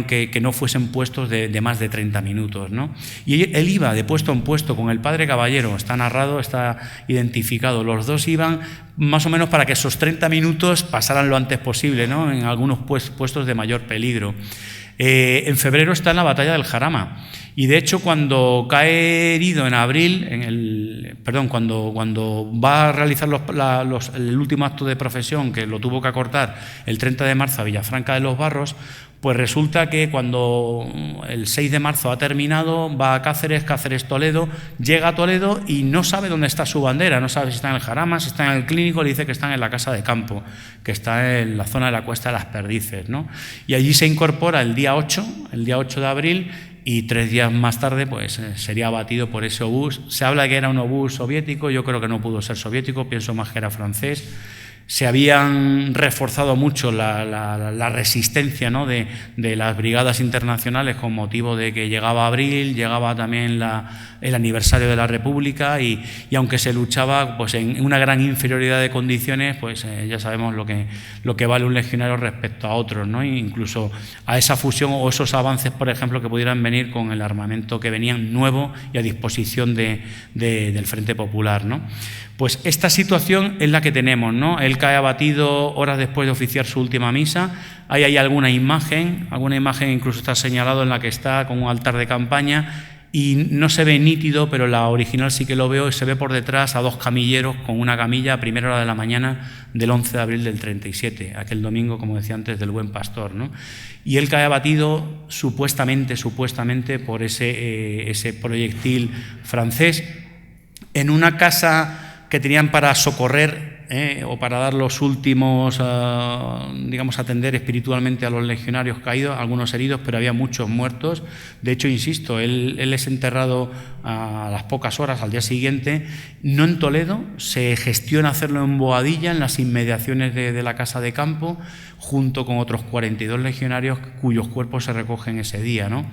que no fuesen puestos de más de 30 minutos, ¿no? Y él iba de puesto en puesto con el padre Caballero, está narrado, está identificado, los dos iban más o menos para que esos 30 minutos pasaran lo antes posible, ¿no?, en algunos puestos de mayor peligro. En febrero está en la batalla del Jarama. Y de hecho, cuando cae herido en abril, cuando va a realizar el último acto de profesión, que lo tuvo que acortar el 30 de marzo a Villafranca de los Barros, pues resulta que cuando el 6 de marzo ha terminado, va a Cáceres-Toledo, llega a Toledo y no sabe dónde está su bandera, no sabe si está en el Jarama, si está en el Clínico, le dice que está en la casa de campo, que está en la zona de la Cuesta de las Perdices, ¿no? Y allí se incorpora el día 8 de abril, y 3 días más tarde pues sería abatido por ese obús. Se habla de que era un obús soviético, yo creo que no pudo ser soviético, pienso más que era francés. Se habían reforzado mucho la resistencia, ¿no?, de las brigadas internacionales con motivo de que llegaba abril, llegaba también el aniversario de la República y aunque se luchaba pues en una gran inferioridad de condiciones, pues ya sabemos lo que vale un legionario respecto a otros, ¿no? E incluso a esa fusión o esos avances, por ejemplo, que pudieran venir con el armamento que venían nuevo y a disposición del Frente Popular, ¿no? Pues esta situación es la que tenemos, ¿no? Él cae abatido horas después de oficiar su última misa. Ahí hay alguna imagen incluso está señalado en la que está con un altar de campaña y no se ve nítido, pero la original sí que lo veo, y se ve por detrás a 2 camilleros con una camilla a primera hora de la mañana del 11 de abril del 37, aquel domingo, como decía antes, del Buen Pastor, ¿no? Y él cae abatido supuestamente por ese proyectil francés en una casa que tenían para socorrer o para dar los últimos, atender espiritualmente a los legionarios caídos, algunos heridos, pero había muchos muertos. De hecho, insisto, él es enterrado a las pocas horas, al día siguiente, no en Toledo, se gestiona hacerlo en Boadilla, en las inmediaciones de la casa de campo, junto con otros 42 legionarios cuyos cuerpos se recogen ese día, ¿no?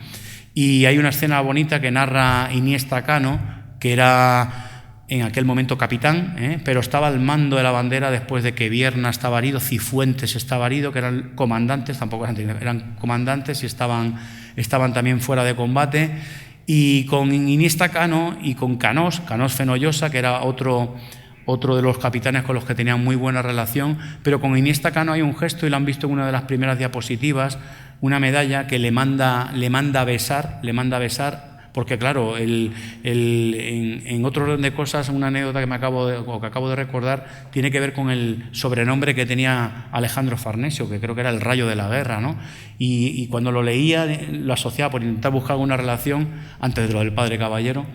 Y hay una escena bonita que narra Iniesta Cano, que era en aquel momento capitán, pero estaba al mando de la bandera después de que Vierna estaba herido, Cifuentes estaba herido, que eran comandantes, tampoco eran comandantes y estaban también fuera de combate, y con Iniesta Cano y con Canós Fenollosa, que era otro de los capitanes con los que tenían muy buena relación, pero con Iniesta Cano hay un gesto, y lo han visto en una de las primeras diapositivas, una medalla que le manda a besar, porque claro, en otro orden de cosas, una anécdota que acabo de recordar tiene que ver con el sobrenombre que tenía Alejandro Farnesio, que creo que era el Rayo de la Guerra, ¿no? Y cuando lo leía, lo asociaba por intentar buscar alguna relación, antes de lo del padre Caballero,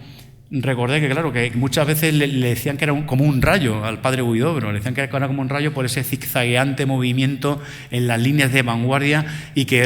recordé que, claro, que muchas veces le decían que era como un rayo al padre Huidobro, le decían que era como un rayo por ese zigzagueante movimiento en las líneas de vanguardia y que,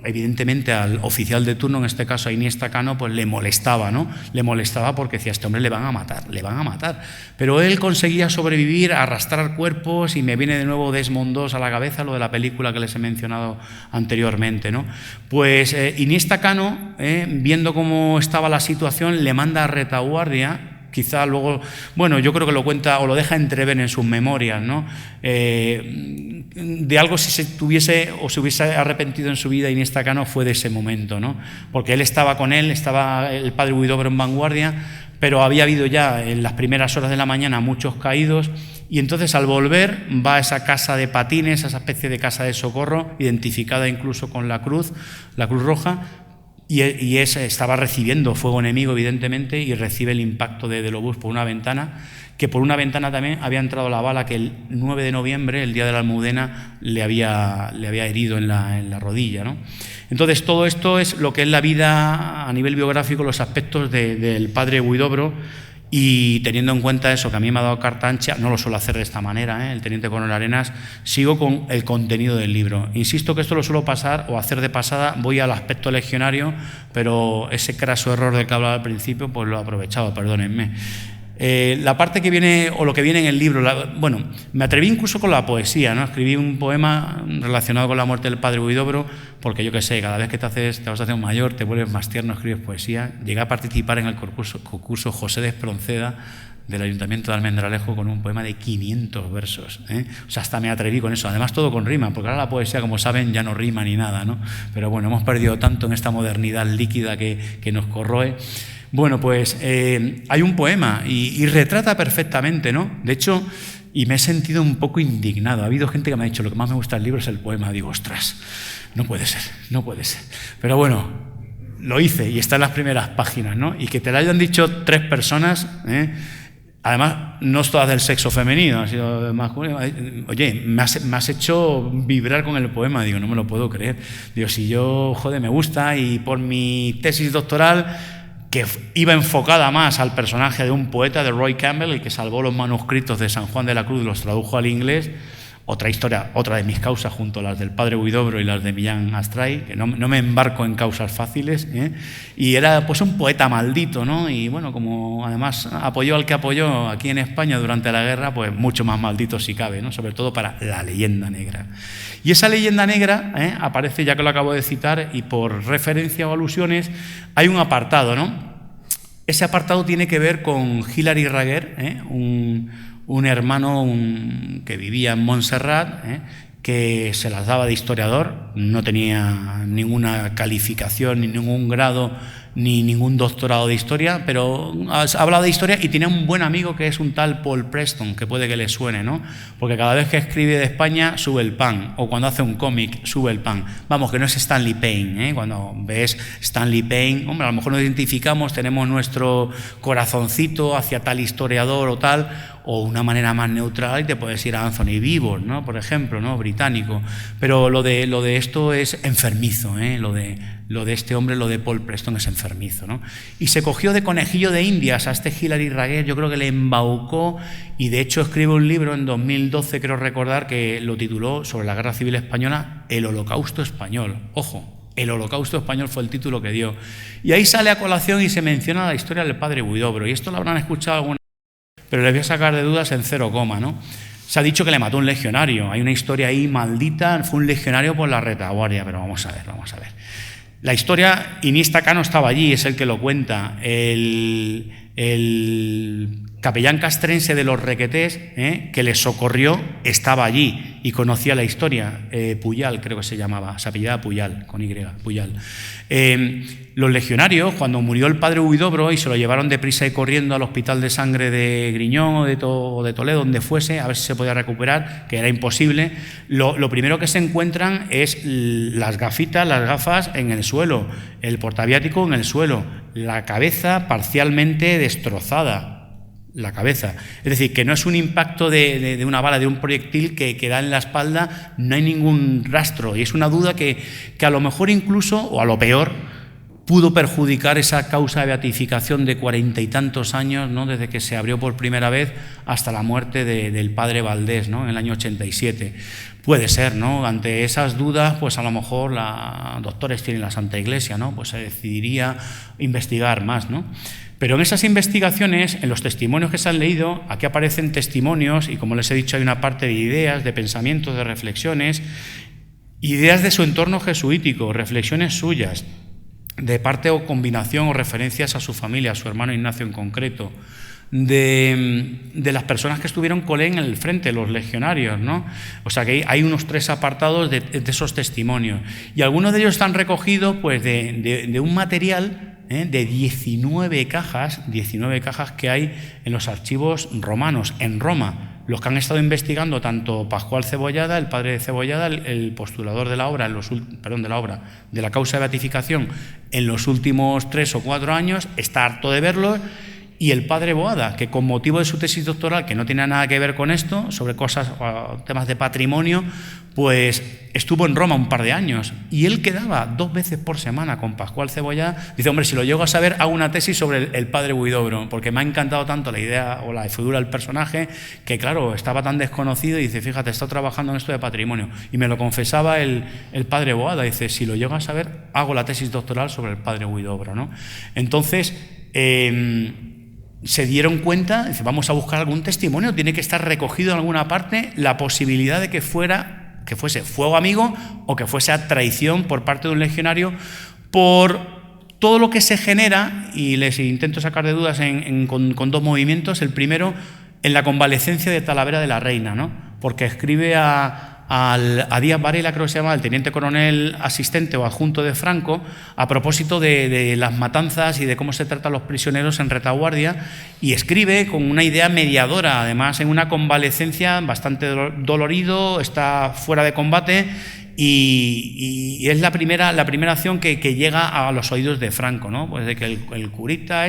evidentemente, al oficial de turno, en este caso a Iniesta Cano, pues le molestaba, ¿no? Le molestaba porque decía, este hombre le van a matar. Pero él conseguía sobrevivir, arrastrar cuerpos, y me viene de nuevo Desmond II a la cabeza, lo de la película que les he mencionado anteriormente, ¿no? Pues Iniesta Cano, viendo cómo estaba la situación, le manda a retaguardia, quizá luego, bueno, yo creo que lo cuenta o lo deja entrever en sus memorias, ¿no? De algo, si se tuviese o se hubiese arrepentido en su vida Iniesta Cano, fue de ese momento, ¿no? Porque él estaba con él, estaba el padre Huidobro en vanguardia, pero había habido ya en las primeras horas de la mañana muchos caídos, y entonces al volver va a esa casa de patines, a esa especie de casa de socorro, identificada incluso con la Cruz Roja, y estaba recibiendo fuego enemigo, evidentemente, y recibe el impacto del obús por una ventana, que por una ventana también había entrado la bala que el 9 de noviembre, el día de la Almudena, le había herido en la rodilla, ¿no? Entonces, todo esto es lo que es la vida a nivel biográfico, los aspectos del padre Huidobro, y teniendo en cuenta eso, que a mí me ha dado carta ancha, no lo suelo hacer de esta manera, el teniente coronel Arenas, sigo con el contenido del libro. Insisto que esto lo suelo pasar o hacer de pasada, voy al aspecto legionario, pero ese craso error del que hablaba al principio, pues lo he aprovechado, perdónenme. La parte que viene, o lo que viene en el libro, bueno, me atreví incluso con la poesía, ¿no? Escribí un poema relacionado con la muerte del padre Huidobro, porque yo qué sé, cada vez que te vas haciendo mayor, te vuelves más tierno, escribes poesía. Llegué a participar en el concurso José de Espronceda del Ayuntamiento de Almendralejo con un poema de 500 versos, ¿eh? O sea, hasta me atreví con eso, además todo con rima, porque ahora la poesía, como saben, ya no rima ni nada, ¿no? Pero bueno, hemos perdido tanto en esta modernidad líquida que nos corroe. Bueno, pues hay un poema y retrata perfectamente, ¿no? De hecho, y me he sentido un poco indignado. Ha habido gente que me ha dicho, lo que más me gusta del libro es el poema. Digo, ostras, no puede ser. Pero bueno, lo hice y está en las primeras páginas, ¿no? Y que te lo hayan dicho 3 personas, además, no es todas del sexo femenino, ha sido masculino. Oye, me has hecho vibrar con el poema. Digo, no me lo puedo creer. Digo, si yo, joder, me gusta, y por mi tesis doctoral, que iba enfocada más al personaje de un poeta, de Roy Campbell, el que salvó los manuscritos de San Juan de la Cruz y los tradujo al inglés. Otra historia, otra de mis causas, junto a las del padre Huidobro y las de Millán Astray, que no me embarco en causas fáciles, ¿eh? Y era pues un poeta maldito, ¿no? Y bueno, como además apoyó al que apoyó aquí en España durante la guerra, pues mucho más maldito si cabe, ¿no? Sobre todo para la leyenda negra. Y esa leyenda negra, aparece, ya que lo acabo de citar, y por referencia o alusiones, hay un apartado, ¿no? Ese apartado tiene que ver con Hilary Raguer, un hermano que vivía en Montserrat, que se las daba de historiador, no tenía ninguna calificación, ni ningún grado, ni ningún doctorado de historia, pero hablaba de historia y tenía un buen amigo que es un tal Paul Preston, que puede que le suene, ¿no? Porque cada vez que escribe de España sube el pan, o cuando hace un cómic sube el pan. Vamos, que no es Stanley Payne, Cuando ves Stanley Payne, hombre, a lo mejor nos identificamos, tenemos nuestro corazoncito hacia tal historiador o tal, o una manera más neutral, y te puedes ir a Anthony Beevor, ¿no? Por ejemplo, ¿no? Británico. Pero lo de esto es enfermizo, Lo de este hombre, lo de Paul Preston, es enfermizo, ¿no? Y se cogió de conejillo de Indias a este Hilary Raguer, yo creo que le embaucó, y de hecho escribe un libro en 2012, creo recordar, que lo tituló, sobre la Guerra Civil Española, El Holocausto Español. Ojo, El Holocausto Español fue el título que dio. Y ahí sale a colación y se menciona la historia del padre Huidobro, y esto lo habrán escuchado alguna vez, pero les voy a sacar de dudas en 0, ¿no? Se ha dicho que le mató un legionario, hay una historia ahí maldita, fue un legionario por la retaguardia, pero vamos a ver. La historia, Iniesta Cano estaba allí, es el que lo cuenta. El capellán castrense de los Requetés, que le socorrió, estaba allí y conocía la historia. Puyal, creo que se llamaba, se apellidaba Puyal, con Y, Puyal. Los legionarios, cuando murió el padre Huidobro y se lo llevaron deprisa y corriendo al hospital de sangre de Griñón o de Toledo, donde fuese, a ver si se podía recuperar, que era imposible, lo primero que se encuentran es las gafas en el suelo, el portaviático en el suelo, la cabeza parcialmente destrozada. La cabeza. Es decir, que no es un impacto de una bala, de un proyectil que da en la espalda, no hay ningún rastro. Y es una duda que a lo mejor incluso, o a lo peor, pudo perjudicar esa causa de beatificación de 40 y tantos años, ¿no?, desde que se abrió por primera vez hasta la muerte del padre Valdés, ¿no?, en el año 87. Puede ser, ¿no? Ante esas dudas, pues a lo mejor los doctores tienen la Santa Iglesia, ¿no? Pues se decidiría investigar más, ¿no? Pero en esas investigaciones, en los testimonios que se han leído, aquí aparecen testimonios y, como les he dicho, hay una parte de ideas, de pensamientos, de reflexiones, ideas de su entorno jesuítico, reflexiones suyas, de parte o combinación o referencias a su familia, a su hermano Ignacio en concreto, de las personas que estuvieron con él en el frente, los legionarios, ¿no? O sea que hay unos 3 apartados de esos testimonios. Y algunos de ellos están recogidos pues, de un material de 19 cajas que hay en los archivos romanos, en Roma. Los que han estado investigando, tanto Pascual Cebollada, el padre de Cebollada, el postulador de la obra, de la causa de beatificación, en los últimos 3 o 4 años, está harto de verlo, y el padre Boada, que con motivo de su tesis doctoral, que no tenía nada que ver con esto, sobre temas de patrimonio, pues estuvo en Roma un par de años, y él quedaba 2 veces por semana con Pascual Cebollada. Dice, hombre, si lo llego a saber, hago una tesis sobre el padre Huidobro, porque me ha encantado tanto la idea o la figura del personaje, que claro, estaba tan desconocido, y dice, fíjate, he estado trabajando en esto de patrimonio, y me lo confesaba el padre Boada. Dice, si lo llego a saber, hago la tesis doctoral sobre el padre Huidobro, ¿no? Entonces, se dieron cuenta, dice, vamos a buscar algún testimonio, tiene que estar recogido en alguna parte la posibilidad de que fuese fuego amigo o que fuese a traición por parte de un legionario, por todo lo que se genera, y les intento sacar de dudas con 2 movimientos. El primero, en la convalecencia de Talavera de la Reina, ¿no? Porque escribe a Díaz Varela, creo que se llama, el teniente coronel asistente o adjunto de Franco, a propósito de las matanzas y de cómo se tratan los prisioneros en retaguardia, y escribe con una idea mediadora, además en una convalecencia bastante dolorido, está fuera de combate, y es la primera acción que llega a los oídos de Franco, ¿no? Pues de que el curita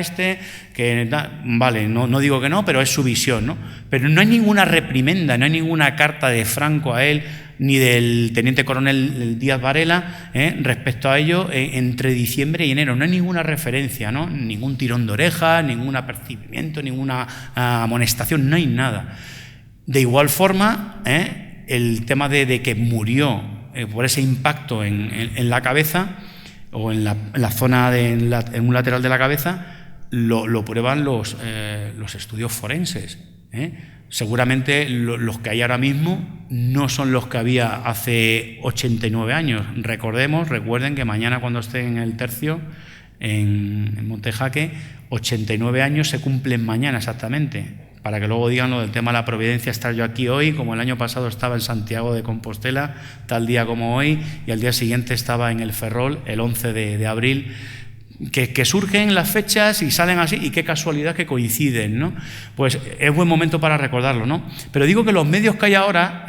vale, no digo que no, pero es su visión, ¿no? Pero no hay ninguna reprimenda, no hay ninguna carta de Franco a él, ni del teniente coronel Díaz Varela, respecto a ello, entre diciembre y enero. No hay ninguna referencia, ¿no? Ningún tirón de oreja, ningún apercibimiento, ninguna amonestación, no hay nada. De igual forma, el tema de que murió por ese impacto en la cabeza, o en la zona en un lateral de la cabeza, lo prueban los estudios forenses. Seguramente los que hay ahora mismo no son los que había hace 89 años. Recuerden que mañana, cuando esté en el tercio, en Montejaque, 89 años se cumplen mañana exactamente, para que luego digan lo del tema de la providencia, estar yo aquí hoy, como el año pasado estaba en Santiago de Compostela, tal día como hoy, y al día siguiente estaba en el Ferrol, el 11 de abril, que surgen las fechas y salen así, y qué casualidad que coinciden, ¿no? Pues es buen momento para recordarlo, ¿no? Pero digo que los medios que hay ahora,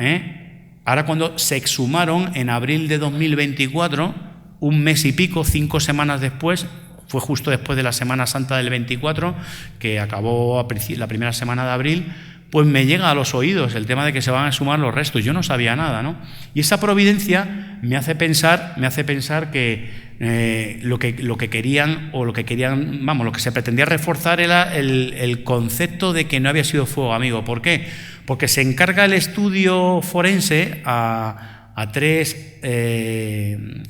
ahora cuando se exhumaron en abril de 2024, un mes y pico, 5 semanas después, fue justo después de la Semana Santa del 24, que acabó la primera semana de abril, pues me llega a los oídos el tema de que se van a exhumar los restos. Yo no sabía nada, ¿no? Y esa providencia me hace pensar que lo que querían, lo que se pretendía reforzar era el concepto de que no había sido fuego amigo. ¿Por qué? Porque se encarga el estudio forense a 3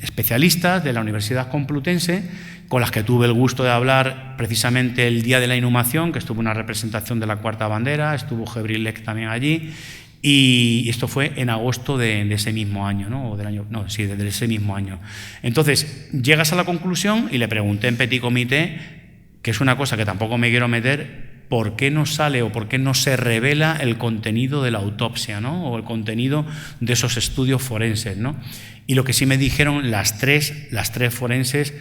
especialistas de la Universidad Complutense, con las que tuve el gusto de hablar precisamente el día de la inhumación, que estuvo una representación de la Cuarta Bandera, estuvo Gebrilek también allí, y esto fue en agosto de ese mismo año, ¿no? De ese mismo año. Entonces, llegas a la conclusión, y le pregunté en petit comité, que es una cosa que tampoco me quiero meter, ¿por qué no sale o por qué no se revela el contenido de la autopsia, ¿no? O el contenido de esos estudios forenses, ¿no? Y lo que sí me dijeron las tres forenses,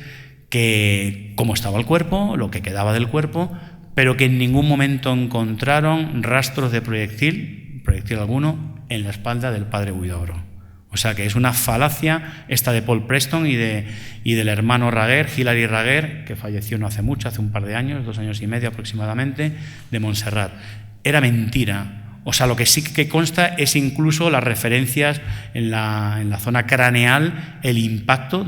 que cómo estaba el cuerpo, lo que quedaba del cuerpo, pero que en ningún momento encontraron rastros de proyectil alguno, en la espalda del padre Huidobro. O sea que es una falacia esta de Paul Preston y del hermano Raguer, Hilary Raguer, que falleció no hace mucho, hace un par de años, 2 años y medio aproximadamente, de Montserrat. Era mentira. O sea, lo que sí que consta es incluso las referencias en la zona craneal, del impacto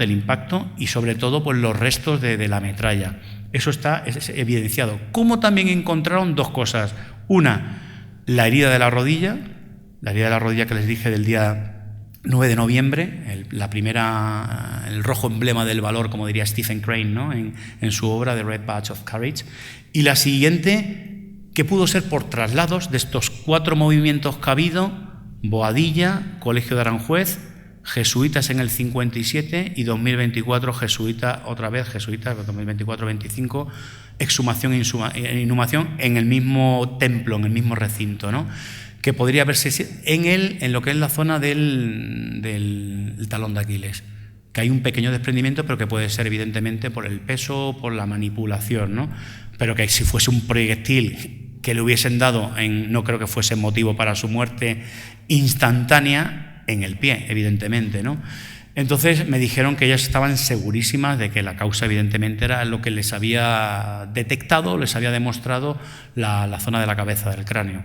y sobre todo pues, los restos de la metralla. Eso es evidenciado. Como también encontraron dos cosas. Una, la herida de la rodilla que les dije del día 9 de noviembre, el rojo emblema del valor, como diría Stephen Crane, ¿no? en su obra The Red Badge of Courage. Y la siguiente, que pudo ser por traslados de estos 4 movimientos que ha habido: Boadilla, Colegio de Aranjuez, jesuitas en el 57 y 2024 jesuita, otra vez jesuitas, 2024-25, exhumación e inhumación en el mismo templo, en el mismo recinto, ¿no? Que podría verse en lo que es la zona del talón de Aquiles, que hay un pequeño desprendimiento, pero que puede ser evidentemente por el peso, por la manipulación, ¿no? Pero que si fuese un proyectil que le hubiesen dado, no creo que fuese motivo para su muerte instantánea, en el pie, evidentemente, ¿no? Entonces me dijeron que ellas estaban segurísimas de que la causa evidentemente era lo que les había detectado, les había demostrado la zona de la cabeza del cráneo.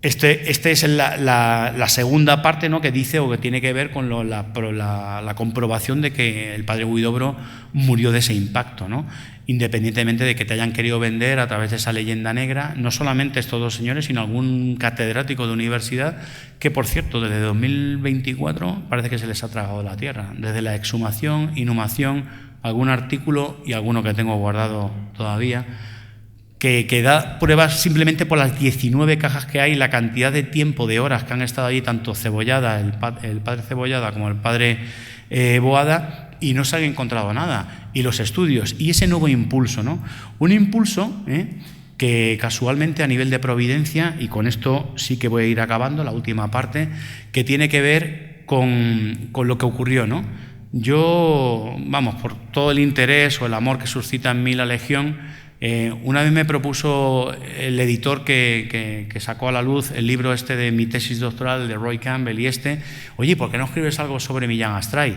Este es la segunda parte, ¿no? Que dice o que tiene que ver con la comprobación de que el padre Huidobro murió de ese impacto, ¿no? Independientemente de que te hayan querido vender a través de esa leyenda negra, no solamente estos dos señores, sino algún catedrático de universidad que, por cierto, desde 2024 parece que se les ha tragado la tierra, desde la exhumación, inhumación, algún artículo y alguno que tengo guardado todavía, que da pruebas simplemente por las 19 cajas que hay, la cantidad de tiempo, de horas que han estado allí, tanto Cebollada, el padre Cebollada, como el padre Boada, y no se ha encontrado nada. Y los estudios, y ese nuevo impulso, ¿no? Un impulso que casualmente a nivel de providencia, y con esto sí que voy a ir acabando, la última parte, que tiene que ver con lo que ocurrió, ¿no? Yo, vamos, por todo el interés o el amor que suscita en mí la Legión, una vez me propuso el editor que sacó a la luz el libro este de mi tesis doctoral de Roy Campbell oye, ¿por qué no escribes algo sobre Millán Astray?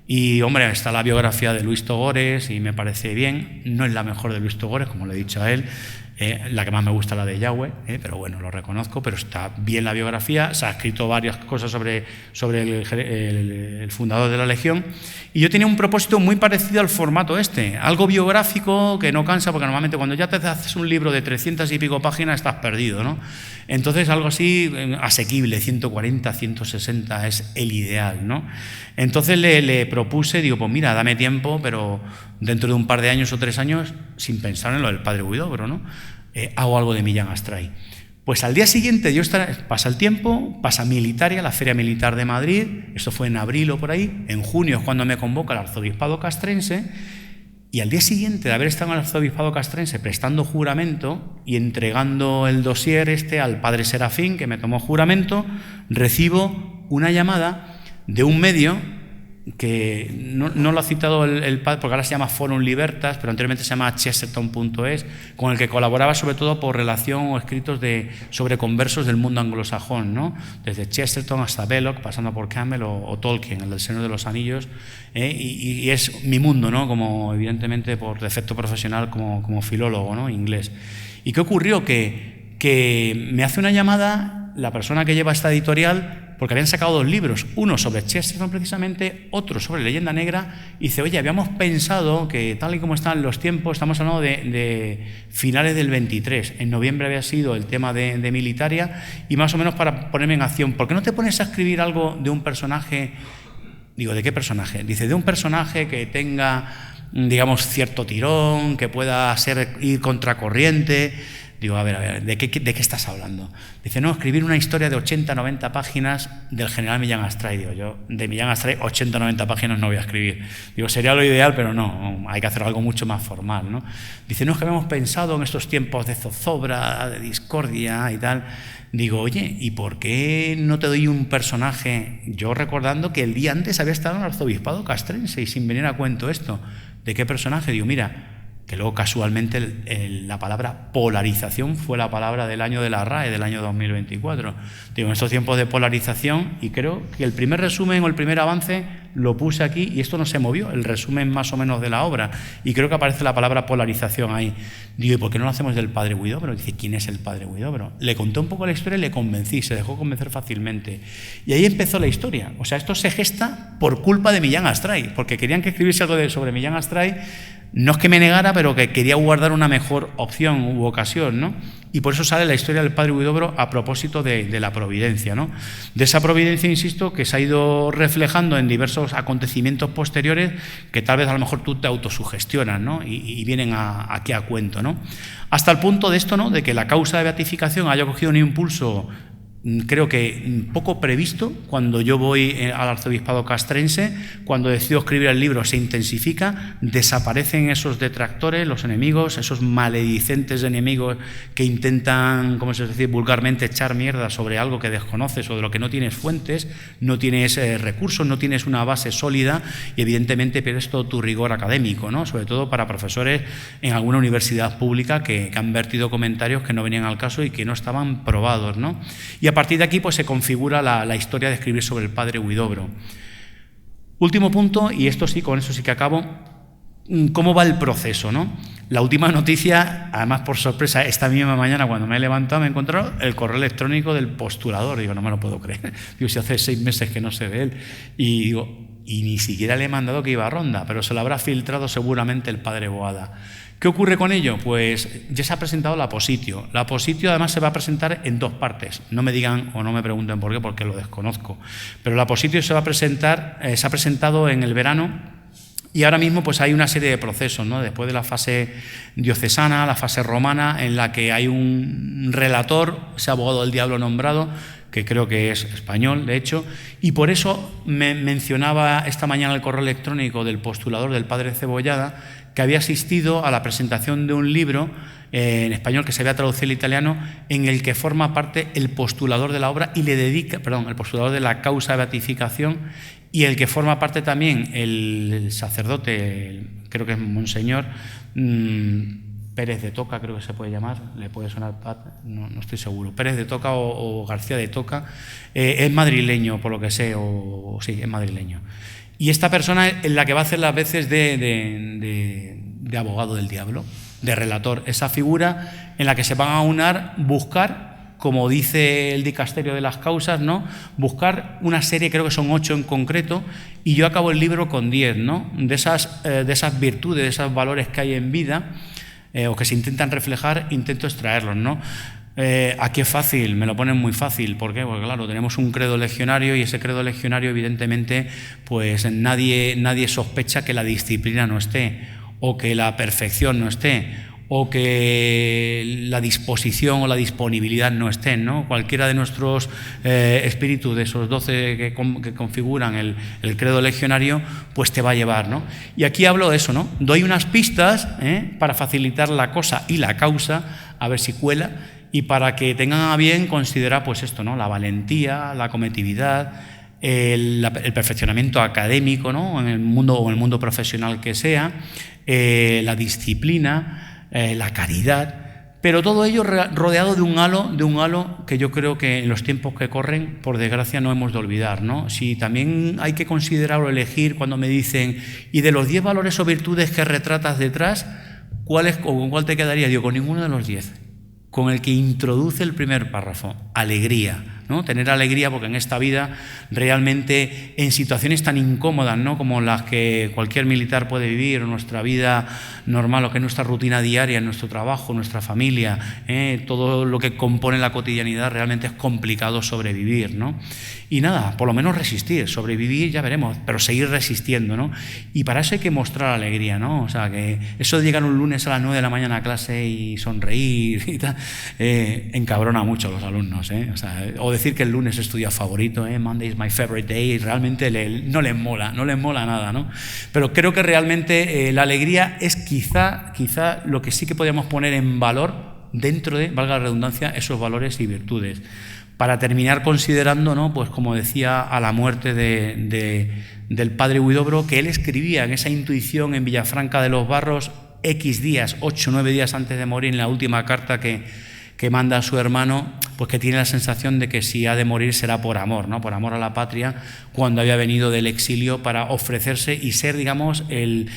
Y, hombre, está la biografía de Luis Togores y me parece bien. No es la mejor de Luis Togores, como le he dicho a él. La que más me gusta es la de Yahweh, pero bueno, lo reconozco, pero está bien la biografía. Se ha escrito varias cosas sobre el fundador de la Legión. Y yo tenía un propósito muy parecido al formato algo biográfico que no cansa, porque normalmente cuando ya te haces un libro de 300 y pico páginas estás perdido, ¿no? Entonces algo así asequible, 140, 160 es el ideal, ¿no? Entonces le propuse, digo, pues mira, dame tiempo, pero dentro de un par de años o 3 años, sin pensar en lo del padre Huidobro, ¿no? Hago algo de Millán Astray. Pues al día siguiente pasa el tiempo, pasa Militaria, la Feria Militar de Madrid, esto fue en abril o por ahí, en junio es cuando me convoca el arzobispado castrense, y al día siguiente de haber estado en el arzobispado castrense prestando juramento y entregando el dossier al padre Serafín, que me tomó juramento, recibo una llamada de un medio que no lo ha citado el padre, porque ahora se llama Forum Libertas, pero anteriormente se llama Chesterton.es, con el que colaboraba sobre todo por relación o escritos sobre conversos del mundo anglosajón, ¿no? Desde Chesterton hasta Belloc, pasando por Campbell o Tolkien, el del Señor de los Anillos, y es mi mundo, ¿no? Como evidentemente por defecto profesional como filólogo, ¿no? Inglés. ¿Y qué ocurrió? Que me hace una llamada la persona que lleva esta editorial, porque habían sacado 2 libros, uno sobre Chesterton precisamente, otro sobre Leyenda Negra, y dice, oye, habíamos pensado que tal y como están los tiempos, estamos hablando de finales del 23, en noviembre había sido el tema de Militaria, y más o menos para ponerme en acción, ¿por qué no te pones a escribir algo de un personaje? Digo, ¿de qué personaje? Dice, de un personaje que tenga, digamos, cierto tirón, que pueda ir contracorriente. Digo, a ver, ¿de qué estás hablando? Dice, no, escribir una historia de 80, 90 páginas del general Millán Astray. Digo, yo de Millán Astray 80, 90 páginas no voy a escribir. Digo, sería lo ideal, pero no, hay que hacer algo mucho más formal, ¿no? Dice, no, es que habíamos pensado en estos tiempos de zozobra, de discordia y tal. Digo, oye, ¿y por qué no te doy un personaje? Yo recordando que el día antes había estado en el arzobispado castrense y sin venir a cuento esto. ¿De qué personaje? Digo, mira, que luego casualmente la palabra polarización fue la palabra del año de la RAE, del año 2024. Digo, en estos tiempos de polarización, y creo que el primer resumen o el primer avance lo puse aquí y esto no se movió, el resumen más o menos de la obra, y creo que aparece la palabra polarización ahí. Digo, ¿y por qué no lo hacemos del padre Huidobro? Dice, ¿quién es el padre Huidobro? Le conté un poco la historia y le convencí, se dejó convencer fácilmente. Y ahí empezó la historia. O sea, esto se gesta por culpa de Millán Astray, porque querían que escribiese algo sobre Millán Astray. No es que me negara, pero que quería guardar una mejor opción u ocasión, ¿no? Y por eso sale la historia del padre Huidobro a propósito de la providencia, ¿no? De esa providencia, insisto, que se ha ido reflejando en diversos acontecimientos posteriores que tal vez a lo mejor tú te autosugestionas, ¿no? Y vienen aquí a cuento, ¿no? Hasta el punto de esto, ¿no? De que la causa de beatificación haya cogido un impulso, creo que poco previsto. Cuando yo voy al arzobispado castrense, cuando decido escribir el libro, se intensifica, desaparecen esos detractores, los enemigos, esos maledicentes enemigos que intentan, como se dice vulgarmente, echar mierda sobre algo que desconoces o de lo que no tienes fuentes, no tienes recursos, no tienes una base sólida y evidentemente pierdes todo tu rigor académico, ¿no? Sobre todo para profesores en alguna universidad pública que han vertido comentarios que no venían al caso y que no estaban probados, ¿no? Y a partir de aquí pues se configura la historia de escribir sobre el padre Huidobro. Último punto, y esto sí, con eso sí que acabo, ¿cómo va el proceso, no? La última noticia, además por sorpresa, esta misma mañana cuando me he levantado me he encontrado el correo electrónico del postulador. Digo, no me lo puedo creer. Digo, si hace 6 meses que no sé de él. Y digo, y ni siquiera le he mandado que iba a ronda, pero se lo habrá filtrado seguramente el padre Boada. ¿Qué ocurre con ello? Pues ya se ha presentado la Positio. La Positio además se va a presentar en 2 partes. No me digan o no me pregunten por qué, porque lo desconozco. Pero la Positio se va a presentar, se ha presentado en el verano y ahora mismo pues hay una serie de procesos, ¿no? Después de la fase diocesana, la fase romana, en la que hay un relator, ese abogado del diablo nombrado, que creo que es español, de hecho, y por eso me mencionaba esta mañana el correo electrónico del postulador del padre Cebollada, que había asistido a la presentación de un libro en español que se había traducido al italiano, en el que forma parte el postulador de la obra y le dedica, el postulador de la causa de beatificación, y el que forma parte también el sacerdote, creo que es Monseñor Pérez de Toca, creo que se puede llamar, le puede sonar, no estoy seguro, Pérez de Toca o García de Toca, es madrileño, por lo que sé, sí, es madrileño. Y esta persona es la que va a hacer las veces de abogado del diablo, de relator, esa figura en la que se van a unar, buscar, como dice el dicasterio de las causas, ¿no? Buscar una serie, creo que son 8 en concreto, y yo acabo el libro con 10, ¿no? De esas virtudes, de esos valores que hay en vida, o que se intentan reflejar, intento extraerlos, ¿no? Aquí es fácil, me lo ponen muy fácil. ¿Por qué? Porque claro, tenemos un credo legionario y ese credo legionario evidentemente pues nadie sospecha que la disciplina no esté, o que la perfección no esté, o que la disposición o la disponibilidad no estén, ¿no? Cualquiera de nuestros espíritus, de esos 12 que configuran el credo legionario, pues te va a llevar, ¿no? Y aquí hablo de eso, ¿no? Doy unas pistas para facilitar la cosa y la causa, a ver si cuela, y para que tengan a bien considerar pues esto, ¿no? La valentía, la cometividad, el perfeccionamiento académico, ¿no? En el mundo profesional que sea, la disciplina, la caridad, pero todo ello rodeado de un halo que yo creo que en los tiempos que corren, por desgracia, no hemos de olvidar, ¿no? Si también hay que considerar o elegir cuando me dicen, y de los 10 valores o virtudes que retratas detrás, ¿con cuál te quedaría? Digo, con ninguno de los 10. Con el que introduce el primer párrafo, alegría, ¿no? Tener alegría, porque en esta vida realmente en situaciones tan incómodas, ¿no? Como las que cualquier militar puede vivir, o nuestra vida normal, o que es nuestra rutina diaria, nuestro trabajo, nuestra familia, todo lo que compone la cotidianidad, realmente es complicado sobrevivir, ¿no? Y nada, por lo menos resistir, sobrevivir ya veremos, pero seguir resistiendo, ¿no? Y para eso hay que mostrar alegría, ¿no? O sea, que eso de llegar un lunes a las 9 de la mañana a clase y sonreír y tal, encabrona mucho a los alumnos, O sea, o decir que el lunes es tu día favorito, Monday is my favorite day, y realmente no les mola nada, ¿no? Pero creo que realmente la alegría es quizá lo que sí que podríamos poner en valor dentro de, valga la redundancia, esos valores y virtudes. Para terminar considerando, ¿no? Pues como decía, a la muerte del padre Huidobro, que él escribía en esa intuición en Villafranca de los Barros, X días, 8 o 9 días antes de morir, en la última carta que manda a su hermano, pues que tiene la sensación de que si ha de morir será por amor, ¿no? Por amor a la patria, cuando había venido del exilio para ofrecerse y ser, digamos, el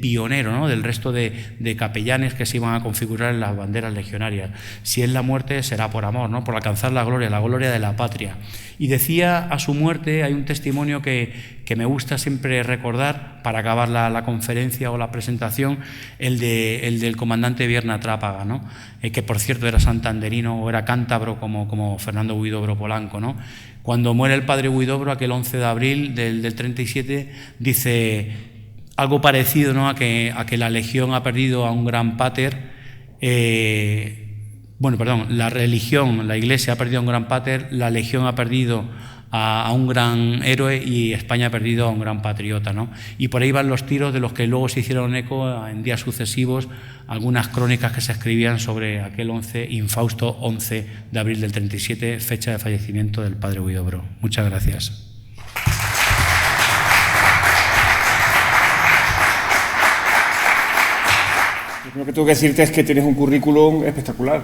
pionero, ¿no?, del resto de capellanes que se iban a configurar en las banderas legionarias. Si es la muerte, será por amor, ¿no?, por alcanzar la gloria de la patria. Y decía a su muerte, hay un testimonio que me gusta siempre recordar para acabar la conferencia o la presentación, el del comandante Vierna Trápaga, ¿no?, que por cierto era santanderino o era cántabro como Fernando Huidobro Polanco, ¿no? Cuando muere el padre Huidobro, aquel 11 de abril del 37, dice algo parecido, ¿no?, a que la Legión ha perdido a un gran pater, la religión, la Iglesia ha perdido a un gran pater, la Legión ha perdido a un gran héroe y España ha perdido a un gran patriota, ¿no? Y por ahí van los tiros de los que luego se hicieron eco en días sucesivos, algunas crónicas que se escribían sobre aquel infausto 11 de abril del 37, fecha de fallecimiento del padre Huidobro. Muchas gracias. Lo que tengo que decirte es que tienes un currículum espectacular.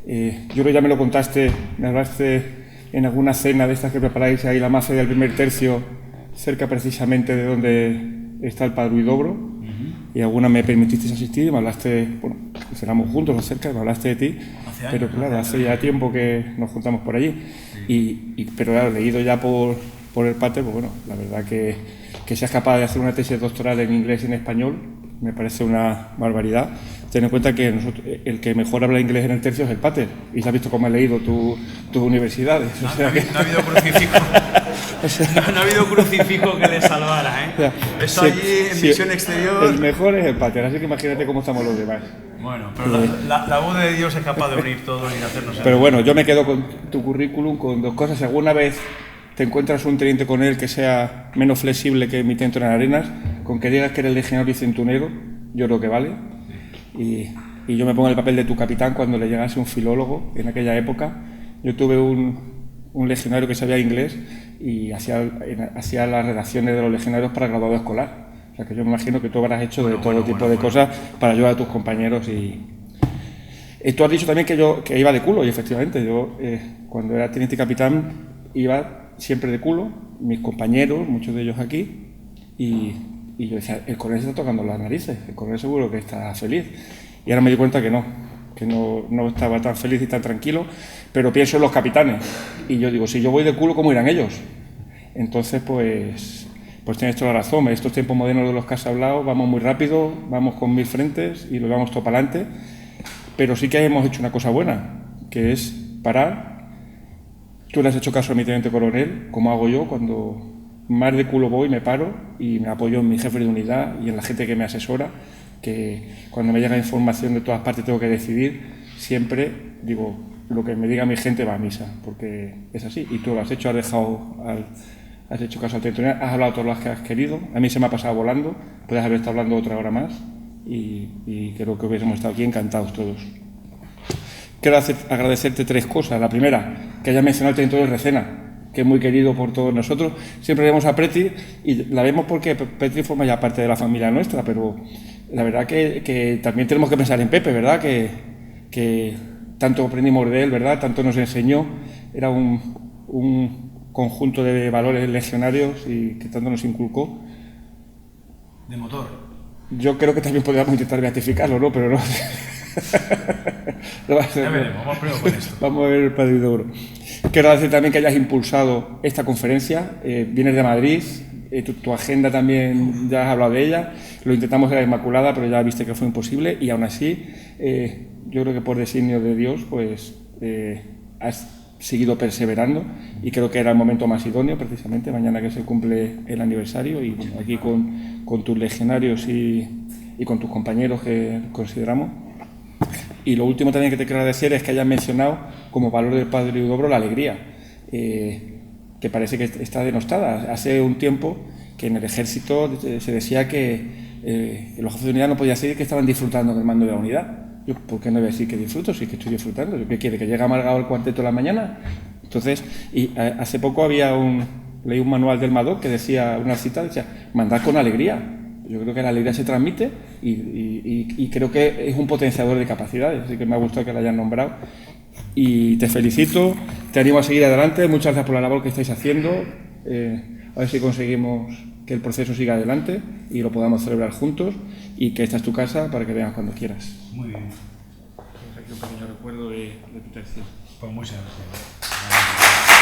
Yo creo que ya me lo contaste, me hablaste en alguna cena de estas que preparáis ahí, la mafia del primer tercio, cerca precisamente de donde está el padre Huidobro, y alguna me permitiste asistir y me hablaste, bueno, cenamos juntos cerca, me hablaste de ti, pero claro, hace ya tiempo que nos juntamos por allí, pero claro, leído ya por el pater, pues bueno, la verdad que seas capaz de hacer una tesis doctoral en inglés y en español, me parece una barbaridad. Ten en cuenta que el que mejor habla inglés en el tercio es el pater, y se ha visto cómo he leído tus universidades. No, no ha habido crucifijo. No ha habido crucifijo que le salvara, ¿eh? O sea, eso allí en Misión Exterior. El mejor es el pater, así que imagínate cómo estamos los demás. Bueno, pero la voz de Dios es capaz de unir todo y de hacernos. Pero bueno, yo me quedo con tu currículum con dos cosas. Si alguna vez te encuentras un teniente coronel que sea menos flexible que mi teniente en Arenas, con que digas que eres legionario y centunero, yo creo que vale. Y yo me pongo en el papel de tu capitán cuando le llegase un filólogo en aquella época. Yo tuve un legionario que sabía inglés y hacía las redacciones de los legionarios para el graduado escolar. O sea que yo me imagino que tú habrás hecho de todo tipo de cosas para ayudar a tus compañeros. Y tú has dicho también que iba de culo, y efectivamente, yo cuando era teniente capitán iba siempre de culo, mis compañeros, muchos de ellos aquí, y yo decía, el coronel se está tocando las narices, el coronel seguro que está feliz. Y ahora me di cuenta que no estaba tan feliz y tan tranquilo, pero pienso en los capitanes. Y yo digo, si yo voy de culo, ¿cómo irán ellos? Entonces, pues tienes toda la razón. En estos tiempos modernos de los que has hablado, vamos muy rápido, vamos con 1000 frentes y lo damos todo para adelante. Pero sí que hemos hecho una cosa buena, que es parar. Tú le has hecho caso a mi teniente coronel, como hago yo cuando más de culo voy, me paro y me apoyo en mi jefe de unidad y en la gente que me asesora, que cuando me llega información de todas partes tengo que decidir, siempre digo, lo que me diga mi gente va a misa, porque es así. Y tú lo has hecho, has hecho caso al teniente coronel, has hablado todas las que has querido, a mí se me ha pasado volando, puedes haber estado hablando otra hora más y creo que hubiésemos estado aquí encantados todos. Quiero agradecerte 3 cosas. La primera, que hayas mencionado el teniente de Recena, que es muy querido por todos nosotros. Siempre vemos a Preti y la vemos porque Preti forma ya parte de la familia nuestra, pero la verdad que también tenemos que pensar en Pepe, ¿verdad? Que tanto aprendimos de él, ¿verdad? Tanto nos enseñó. Era un conjunto de valores legionarios y que tanto nos inculcó. De motor. Yo creo que también podríamos intentar beatificarlo, ¿no? Pero no. Ya veremos, vamos primero con esto. Vamos a ver el padre Huidobro. Quiero agradecer también que hayas impulsado esta conferencia. Vienes de Madrid, tu agenda también, ya has hablado de ella. Lo intentamos en la Inmaculada, pero ya viste que fue imposible. Y aún así, yo creo que por designio de Dios, pues has seguido perseverando y creo que era el momento más idóneo, precisamente mañana que se cumple el aniversario y bueno, aquí con tus legionarios y con tus compañeros que consideramos. Y lo último también que te quiero agradecer es que hayas mencionado como valor del padre Huidobro la alegría, que parece que está denostada. Hace un tiempo que en el ejército se decía que los jefes de unidad no podían decir que estaban disfrutando del mando de la unidad. Yo, ¿por qué no voy a decir que disfruto? Sí que estoy disfrutando. ¿Qué quiere? ¿Que llegue amargado al cuarteto de la mañana? Entonces, y hace poco leí un manual del MADOC que decía, una cita, decía, mandad con alegría. Yo creo que la alegría se transmite y creo que es un potenciador de capacidades, así que me ha gustado que la hayan nombrado. Y te felicito, te animo a seguir adelante, muchas gracias por la labor que estáis haciendo, a ver si conseguimos que el proceso siga adelante y lo podamos celebrar juntos, y que esta es tu casa para que vengas cuando quieras. Muy bien. Un pequeño recuerdo de tu tercio. Pues muchas gracias.